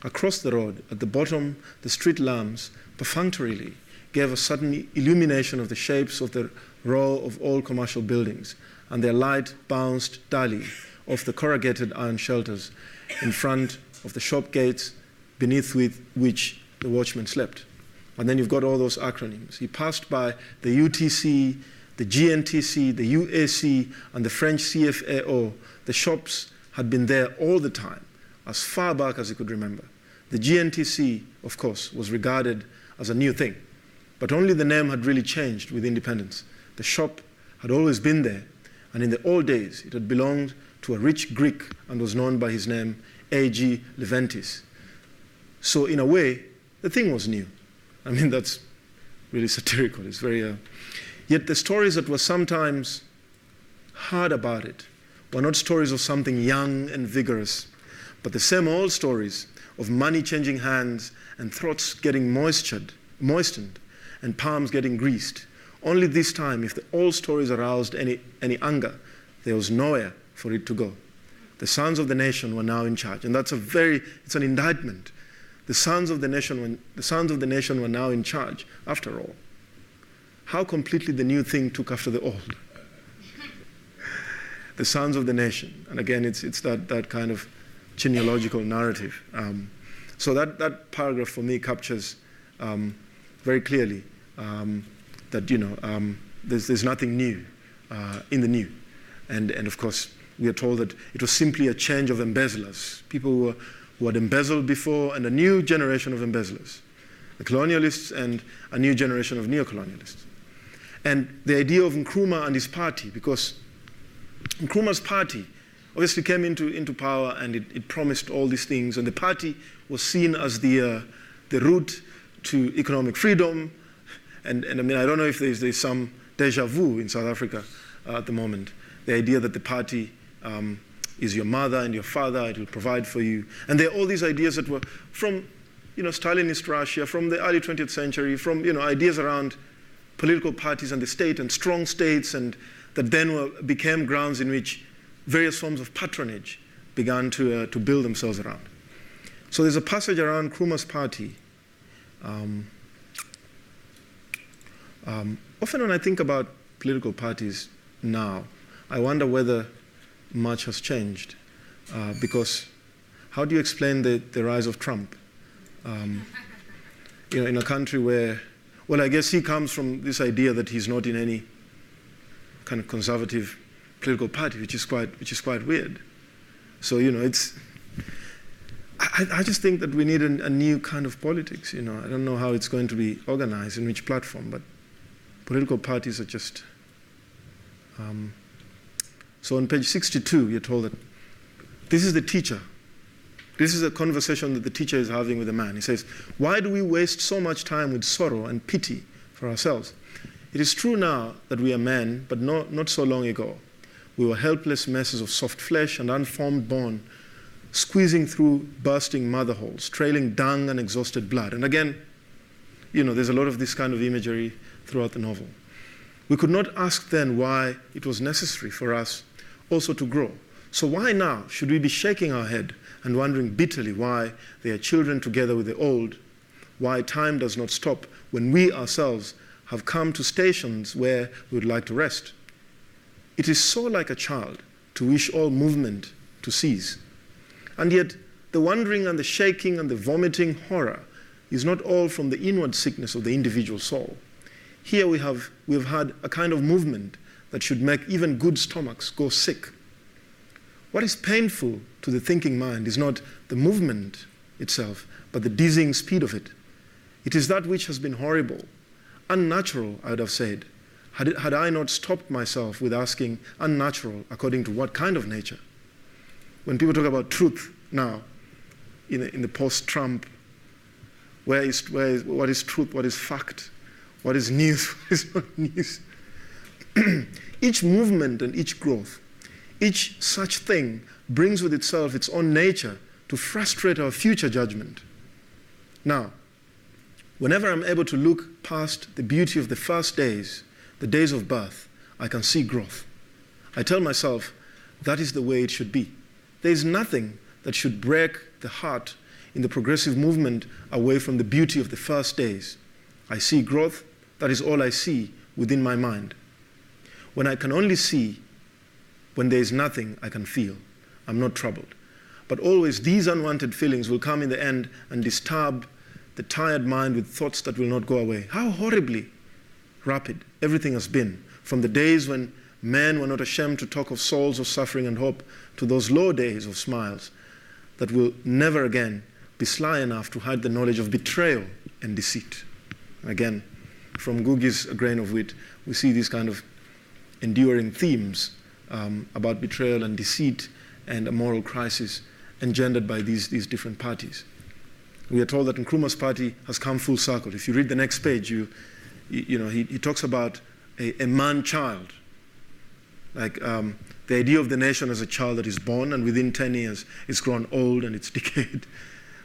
[SPEAKER 1] Across the road, at the bottom, the street lamps perfunctorily gave a sudden illumination of the shapes of the row of old commercial buildings, and their light bounced dully off the corrugated iron shelters in front of the shop gates beneath which the watchman slept. And then you've got all those acronyms. He passed by the UTC, the GNTC, the UAC, and the French CFAO. The shops had been there all the time, as far back as he could remember. The GNTC, of course, was regarded as a new thing, but only the name had really changed with independence. The shop had always been there, and in the old days, it had belonged to a rich Greek and was known by his name A.G. Leventis. So in a way, the thing was new. I mean, that's really satirical. It's very... Yet the stories that were sometimes hard about it were not stories of something young and vigorous, but the same old stories of money changing hands and throats getting moistened and palms getting greased. Only this time, if the old stories aroused any anger, there was nowhere for it to go. The sons of the nation were now in charge, and it's an indictment. The sons of the nation were now in charge, after all. How completely the new thing took after the old. The sons of the nation. And again, it's that kind of genealogical narrative. So that paragraph for me captures very clearly that, there's nothing new in the new. And of course, we are told that it was simply a change of embezzlers. People who had embezzled before, and a new generation of embezzlers. The colonialists and a new generation of neo-colonialists. And the idea of Nkrumah and his party, because Nkrumah's party obviously came into power and it promised all these things, and the party was seen as the route to economic freedom. And I mean, I don't know if there's some deja vu in South Africa at the moment. The idea that the party is your mother and your father, it will provide for you. And there are all these ideas that were from, Stalinist Russia, from the early 20th century, from, ideas around political parties and the state and strong states, and that then became grounds in which various forms of patronage began to build themselves around. So there's a passage around Nkrumah's party. Often when I think about political parties now, I wonder whether much has changed, because how do you explain the rise of Trump? In a country where, well, I guess he comes from this idea that he's not in any kind of conservative political party, which is quite weird. So I just think that we need a new kind of politics. I don't know how it's going to be organized, in which platform, but political parties are just. So on page 62, you're told that this is the teacher. This is a conversation that the teacher is having with a man. He says, "Why do we waste so much time with sorrow and pity for ourselves? It is true now that we are men, but not so long ago. We were helpless messes of soft flesh and unformed bone, squeezing through bursting mother holes, trailing dung and exhausted blood." And again, there's a lot of this kind of imagery throughout the novel. We could not ask then why it was necessary for us also to grow. So why now should we be shaking our head and wondering bitterly why they are children together with the old, why time does not stop when we ourselves have come to stations where we would like to rest? It is so like a child to wish all movement to cease. And yet the wondering and the shaking and the vomiting horror is not all from the inward sickness of the individual soul. Here we have had a kind of movement that should make even good stomachs go sick. What is painful to the thinking mind is not the movement itself, but the dizzying speed of it. It is that which has been horrible, unnatural, I would have said, had I not stopped myself with asking unnatural according to what kind of nature. When people talk about truth now, in the post-Trump, what is truth, what is fact, what is news, what is not news? Each movement and each growth, each such thing brings with itself its own nature to frustrate our future judgment. Now, whenever I'm able to look past the beauty of the first days, the days of birth, I can see growth. I tell myself that is the way it should be. There is nothing that should break the heart in the progressive movement away from the beauty of the first days. I see growth. That is all I see within my mind. When I can only see, when there is nothing I can feel, I'm not troubled. But always these unwanted feelings will come in the end and disturb the tired mind with thoughts that will not go away. How horribly rapid everything has been, from the days when men were not ashamed to talk of souls of suffering and hope, to those low days of smiles that will never again be sly enough to hide the knowledge of betrayal and deceit. Again, from Ngugi's A Grain of Wheat, we see these kind of enduring themes about betrayal and deceit and a moral crisis engendered by these different parties. We are told that Nkrumah's party has come full circle. If you read the next page, he talks about a man-child, like the idea of the nation as a child that is born and within 10 years it's grown old and it's decayed.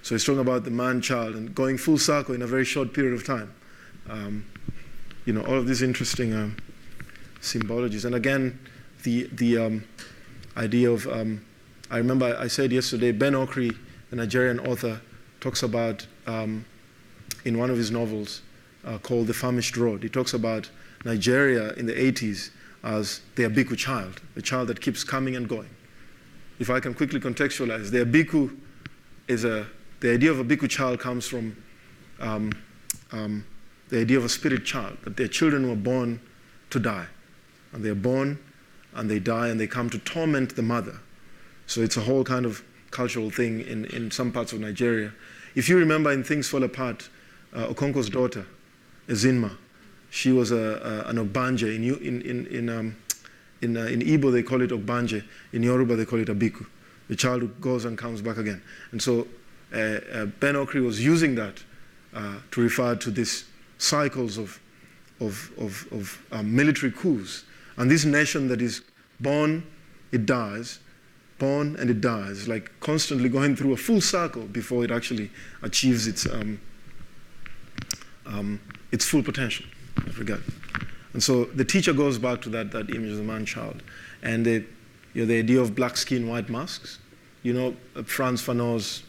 [SPEAKER 1] So he's talking about the man-child and going full circle in a very short period of time. All of these interesting symbologies. And again, the idea of, I remember I said yesterday, Ben Okri, the Nigerian author, talks about, in one of his novels called The Famished Road, he talks about Nigeria in the 80s as the Abiku child, the child that keeps coming and going. If I can quickly contextualize, the Abiku is the idea of a Abiku child comes from the idea of a spirit child, that their children were born to die. And they're born and they die and they come to torment the mother. So it's a whole kind of cultural thing in some parts of Nigeria. If you remember in Things Fall Apart, Okonkwo's daughter, Ezinma, she was an Ogbanje. In Igbo they call it Ogbanje. In Yoruba they call it Abiku, the child who goes and comes back again. And so Ben Okri was using that to refer to these cycles of military coups. And this nation that is born, it dies, born and it dies, like constantly going through a full circle before it actually achieves its full potential. I forgot. And so the teacher goes back to that image of the man-child. And the idea of black skin, white masks. Frantz Fanon's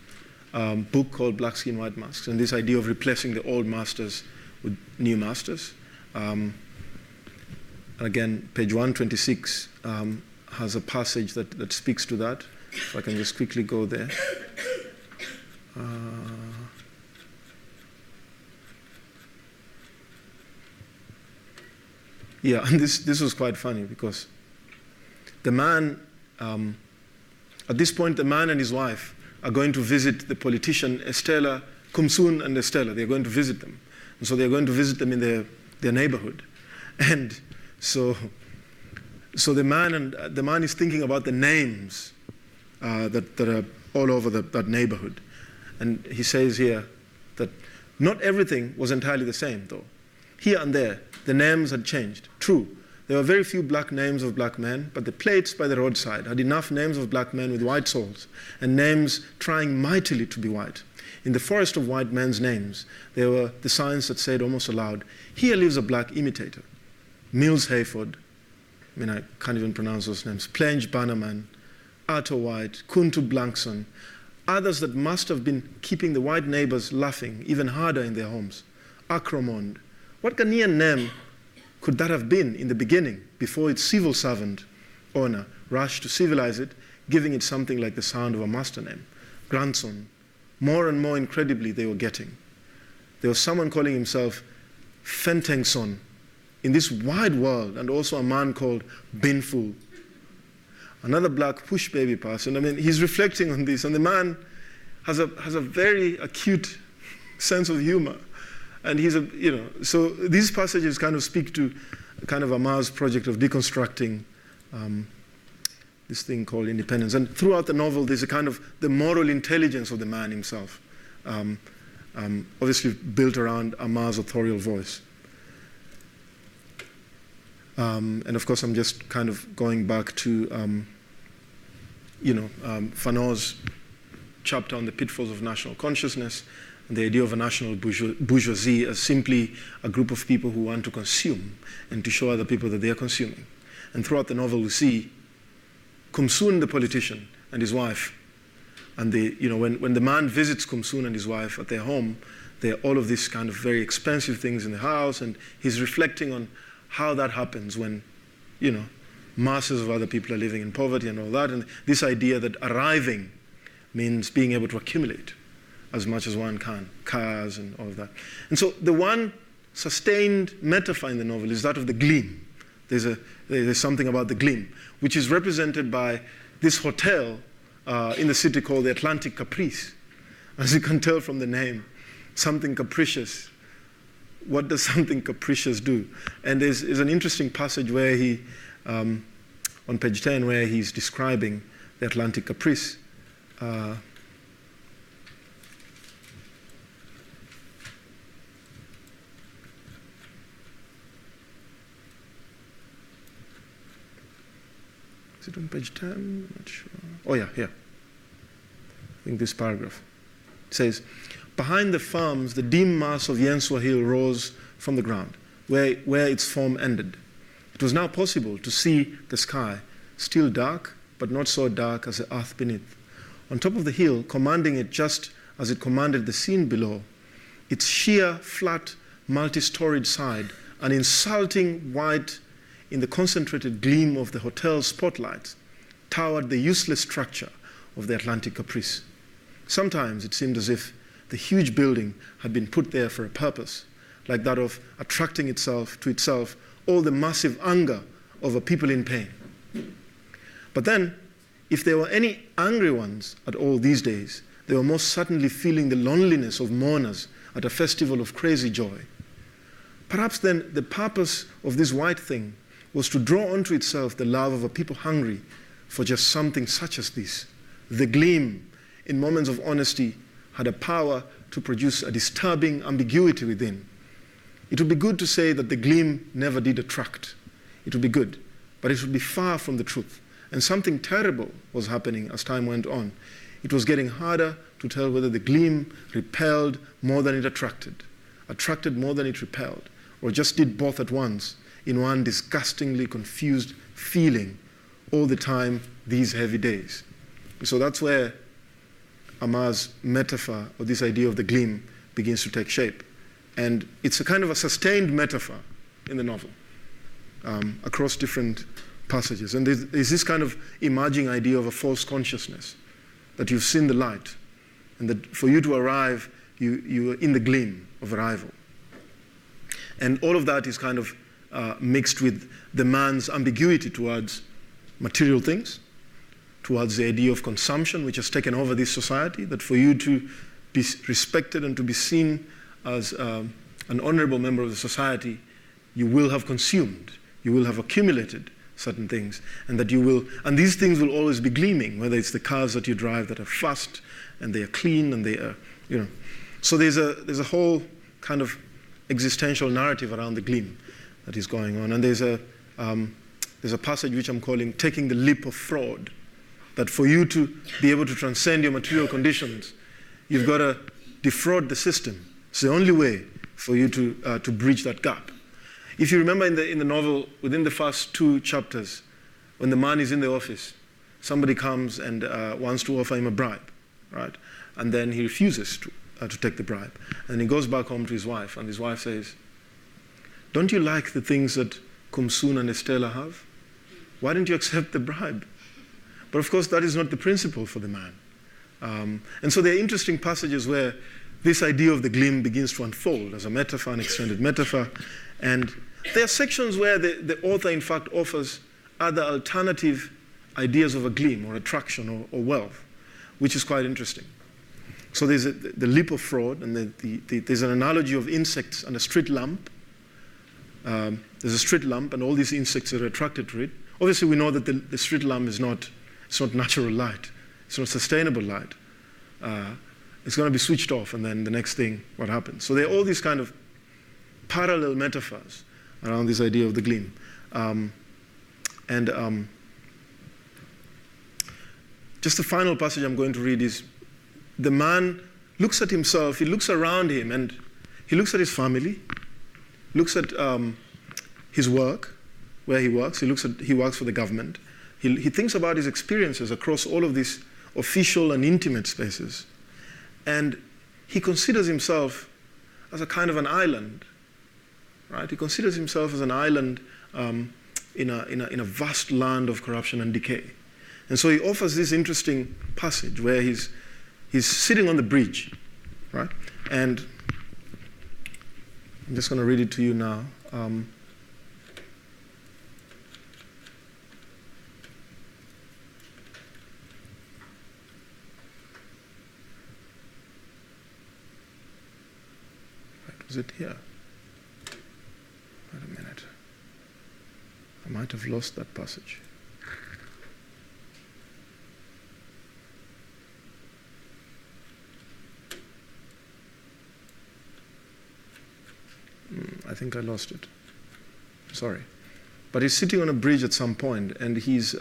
[SPEAKER 1] book called Black Skin, White Masks, and this idea of replacing the old masters with new masters. And again, page 126 has a passage that speaks to that. If I can just quickly go there. Yeah, and this was quite funny because the man, at this point, the man and his wife are going to visit the politician Estella, Kumsun and Estella. They're going to visit them. And so they're going to visit them in their neighborhood. And so the man is thinking about the names that are all over that neighborhood. And he says here that not everything was entirely the same, though. Here and there, the names had changed. True, there were very few black names of black men, but the plates by the roadside had enough names of black men with white souls, and names trying mightily to be white. In the forest of white men's names, there were the signs that said almost aloud, "Here lives a black imitator." Mills Hayford, I can't even pronounce those names, Plenge Bannerman, Arthur White, Kuntu Blankson, others that must have been keeping the white neighbors laughing even harder in their homes. Akromond. What Ghanaian name could that have been in the beginning, before its civil servant owner rushed to civilize it, giving it something like the sound of a master name? Grandson. More and more incredibly they were getting. There was someone calling himself Fentengson in this wide world, and also a man called Binful. Another black push baby person. He's reflecting on this, and the man has a very acute sense of humor. And so these passages kind of speak to kind of Amar's project of deconstructing this thing called independence. And throughout the novel, there's a kind of the moral intelligence of the man himself, obviously built around Amar's authorial voice. And of course, I'm just kind of going back to, Fanon's chapter on the pitfalls of national consciousness, and the idea of a national bourgeoisie as simply a group of people who want to consume and to show other people that they are consuming. And throughout the novel, we see Kumsun, the politician, and his wife. And when the man visits Kumsun and his wife at their home, there are all of these kind of very expensive things in the house, and he's reflecting on how that happens when, masses of other people are living in poverty and all that, and this idea that arriving means being able to accumulate as much as one can, cars and all of that. And so the one sustained metaphor in the novel is that of the gleam. There's something about the gleam, which is represented by this hotel in the city called the Atlantic Caprice. As you can tell from the name, something capricious. What does something capricious do? And there's an interesting passage where he, on page 10, where he's describing the Atlantic caprice. Is it on page 10? I'm not sure. Oh yeah, here. I think this paragraph. It says, behind the farms, the dim mass of Yenswa Hill rose from the ground, where its form ended. It was now possible to see the sky, still dark, but not so dark as the earth beneath. On top of the hill, commanding it just as it commanded the scene below, its sheer, flat, multi-storied side, an insulting white in the concentrated gleam of the hotel's spotlights, towered the useless structure of the Atlantic caprice. Sometimes it seemed as if the huge building had been put there for a purpose, like that of attracting itself to itself all the massive anger of a people in pain. But then, if there were any angry ones at all these days, they were most certainly feeling the loneliness of mourners at a festival of crazy joy. Perhaps then the purpose of this white thing was to draw onto itself the love of a people hungry for just something such as this. The gleam, in moments of honesty, had a power to produce a disturbing ambiguity within. It would be good to say that the gleam never did attract. It would be good, but it would be far from the truth. And something terrible was happening as time went on. It was getting harder to tell whether the gleam repelled more than it attracted more than it repelled, or just did both at once in one disgustingly confused feeling all the time these heavy days. So that's where Amar's metaphor, or this idea of the gleam, begins to take shape. And it's a kind of a sustained metaphor in the novel, across different passages. And there's this kind of emerging idea of a false consciousness, that you've seen the light, and that for you to arrive, you are in the gleam of arrival. And all of that is kind of mixed with the man's ambiguity towards material things, towards the idea of consumption, which has taken over this society, that for you to be respected and to be seen as an honorable member of the society, you will have consumed, you will have accumulated certain things, and that you will, and these things will always be gleaming, whether it's the cars that you drive that are fast and they are clean and they are, So there's a whole kind of existential narrative around the gleam that is going on. And there's a passage which I'm calling taking the leap of fraud, that for you to be able to transcend your material conditions, you've got to defraud the system. It's the only way for you to bridge that gap. If you remember in the novel, within the first 2 chapters, when the man is in the office, somebody comes and wants to offer him a bribe, right? And then he refuses to take the bribe. And he goes back home to his wife, and his wife says, "Don't you like the things that Kumsun and Estella have? Why didn't you accept the bribe?" But of course, that is not the principle for the man. And so there are interesting passages where this idea of the gleam begins to unfold as a metaphor, an extended metaphor. And there are sections where the author, in fact, offers other alternative ideas of a gleam or attraction or wealth, which is quite interesting. So there's the leap of fraud, and there's an analogy of insects and a street lamp. There's a street lamp, and all these insects are attracted to it. Obviously, we know that the street lamp is not natural light. It's not sustainable light. It's going to be switched off, and then the next thing, what happens? So there are all these kind of parallel metaphors around this idea of the gleam. Just the final passage I'm going to read is, the man looks at himself, he looks around him, and he looks at his family, looks at his work, where he works. He works for the government. He thinks about his experiences across all of these official and intimate spaces. And he considers himself as a kind of an island, right? He considers himself as an island in a vast land of corruption and decay. And so he offers this interesting passage where he's sitting on the bridge, right? And I'm just going to read it to you now. Is it here? Wait a minute. I might have lost that passage. I think I lost it. Sorry. But he's sitting on a bridge at some point, and he's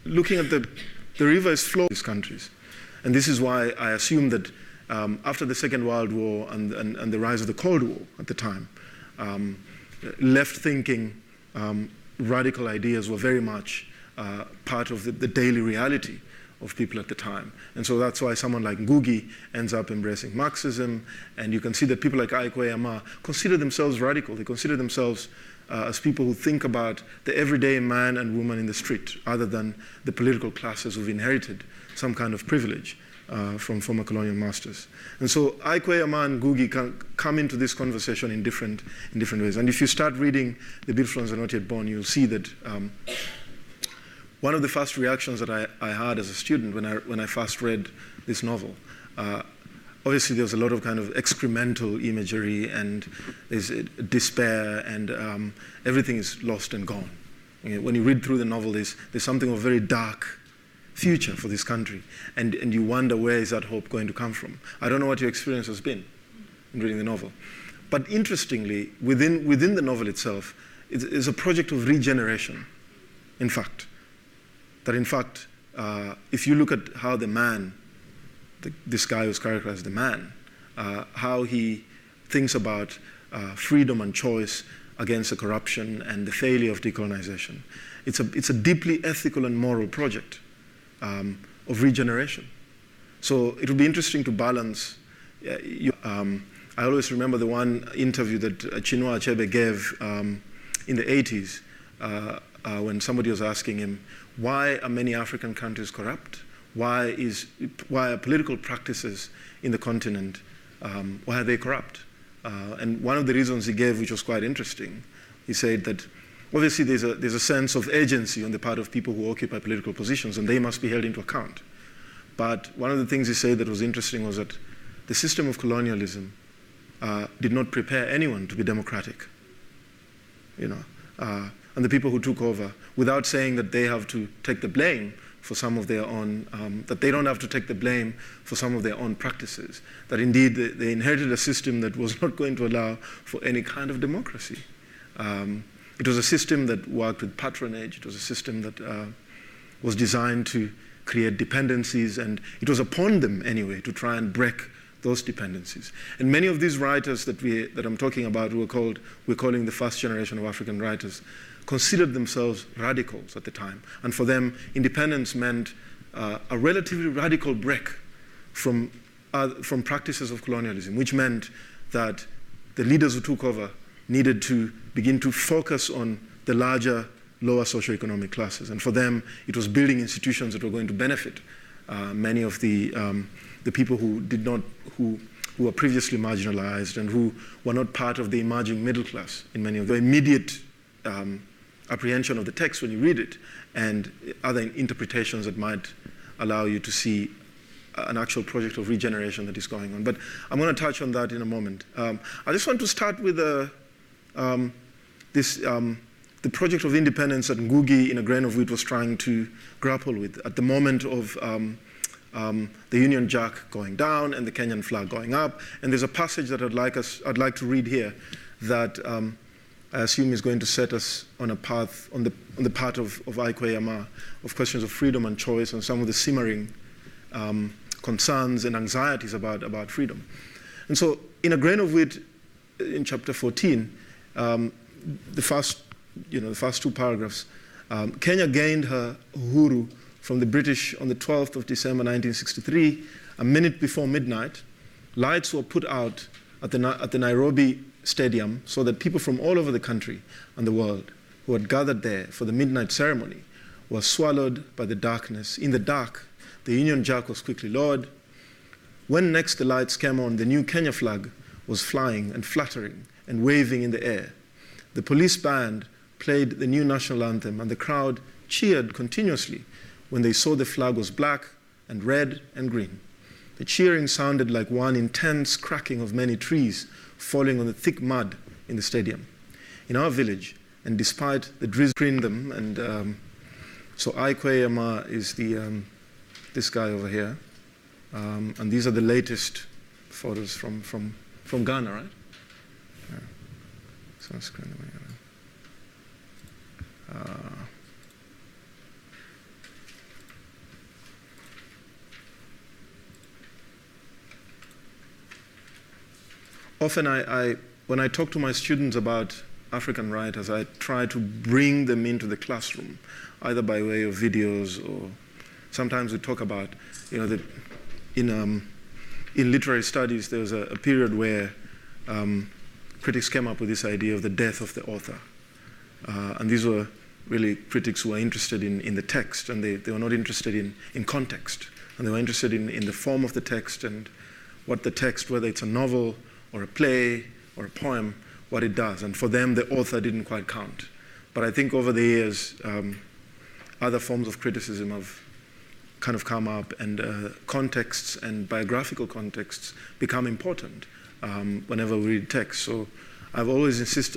[SPEAKER 1] looking at the river is flowing in these countries. And this is why I assume that after the Second World War and the rise of the Cold War at the time, left-thinking radical ideas were very much part of the daily reality of people at the time. And so that's why someone like Ngugi ends up embracing Marxism, and you can see that people like Ouma consider themselves radical. They consider themselves as people who think about the everyday man and woman in the street, other than the political classes who've inherited some kind of privilege from former colonial masters. And so Ouma and Ngugi can come into this conversation in different ways. And if you start reading The Beautiful Ones Are Not Yet Born, you'll see that one of the first reactions that I had as a student when I first read this novel, obviously there was a lot of kind of excremental imagery, and there's despair, and everything is lost and gone. When you read through the novel, there's something of a very dark future for this country, and you wonder, where is that hope going to come from? I don't know what your experience has been in reading the novel. But interestingly, within the novel itself, it's a project of regeneration, in fact. That in fact, if you look at how the man, this guy who's characterized as the man, how he thinks about freedom and choice against the corruption and the failure of decolonization, it's a deeply ethical and moral project of regeneration. So it will be interesting to balance. I always remember the one interview that Chinua Achebe gave in the 80s when somebody was asking him, why are many African countries corrupt? Why are political practices in the continent, why are they corrupt? And one of the reasons he gave, which was quite interesting, he said that obviously there's a sense of agency on the part of people who occupy political positions, and they must be held into account. But one of the things he said that was interesting was that the system of colonialism did not prepare anyone to be democratic. And the people who took over, without saying that they have to take the blame for some of their own, that they don't have to take the blame for some of their own practices, that indeed they inherited a system that was not going to allow for any kind of democracy. It was a system that worked with patronage. It was a system that was designed to create dependencies, and it was upon them anyway to try and break those dependencies. And many of these writers that I'm talking about, we're calling the first generation of African writers, considered themselves radicals at the time. And for them, independence meant a relatively radical break from practices of colonialism, which meant that the leaders who took over needed to begin to focus on the larger, lower socioeconomic classes. And for them, it was building institutions that were going to benefit many of the people who were previously marginalized and who were not part of the emerging middle class in many of the immediate apprehension of the text when you read it, and other interpretations that might allow you to see an actual project of regeneration that is going on. But I'm going to touch on that in a moment. I just want to start with the project of independence that Ngugi, in A Grain of Wheat, was trying to grapple with at the moment of the Union Jack going down and the Kenyan flag going up. And there's a passage that I'd like to read here that I assume is going to set us on a path, on the part of Ouma, of questions of freedom and choice and some of the simmering concerns and anxieties about freedom. And so in A Grain of Wheat, in chapter 14, the first two paragraphs, Kenya gained her uhuru from the British on the 12th of December 1963. A minute before midnight, lights were put out at the Nairobi Stadium so that people from all over the country and the world who had gathered there for the midnight ceremony were swallowed by the darkness. In the dark, the Union Jack was quickly lowered. When next the lights came on, the new Kenya flag was flying and fluttering and waving in the air. The police band played the new national anthem, and the crowd cheered continuously when they saw the flag was black and red and green. The cheering sounded like one intense cracking of many trees falling on the thick mud in the stadium. In our village, and despite the drizzle in them, and so Ouma is this guy over here, and these are the latest photos from Ghana, right? Often when I talk to my students about African writers, I try to bring them into the classroom, either by way of videos or sometimes we talk about, in literary studies, there was a period where critics came up with this idea of the death of the author. And these were really critics who were interested in the text, and they were not interested in context. And they were interested in the form of the text and what the text, whether it's a novel or a play or a poem, what it does. And for them, the author didn't quite count. But I think over the years, other forms of criticism have kind of come up, and contexts and biographical contexts become important whenever we read text. So I always insist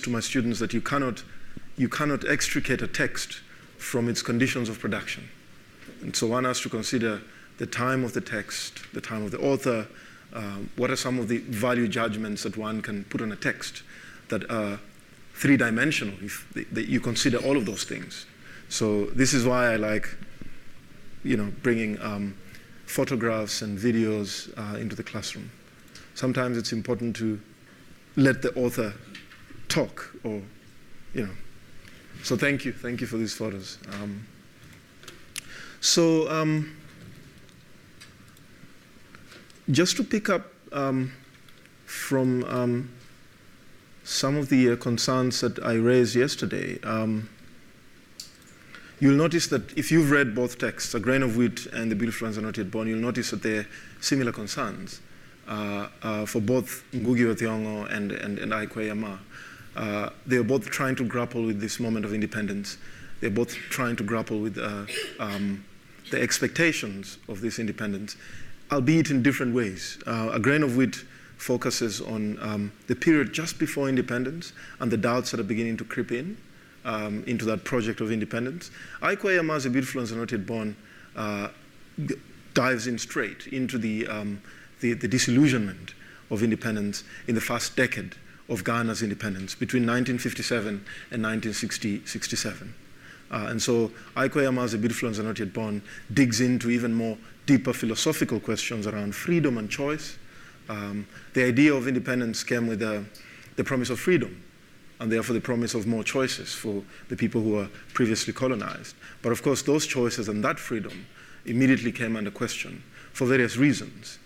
[SPEAKER 1] to my students that you cannot extricate a text from its conditions of production. And so one has to consider the time of the text, the time of the author, what are some of the value judgments that one can put on a text that are three-dimensional, if you consider all of those things. So this is why I like, bringing photographs and videos into the classroom. Sometimes it's important to let the author talk, or, So thank you for these photos. Just to pick up from some of the concerns that I raised yesterday, you'll notice that if you've read both texts, A Grain of Wheat and The Beautiful Ones Are Not Yet Born, you'll notice that they're similar concerns for both Ngugi wa Thiong'o and Aikwe-Yama. They're both trying to grapple with this moment of independence. They're both trying to grapple with the expectations of this independence, albeit in different ways. A Grain of Wheat focuses on the period just before independence and the doubts that are beginning to creep in into that project of independence. Aikwe-Yama's The Beautiful Ones Are Not Yet Born dives in straight into the disillusionment of independence in the first decade of Ghana's independence between 1957 and 1967. And so Aikwe-Yama's The Beautiful Ones Are Not Yet Born digs into even more deeper philosophical questions around freedom and choice. The idea of independence came with the promise of freedom, and therefore the promise of more choices for the people who were previously colonized. But of course, those choices and that freedom immediately came under question for various reasons.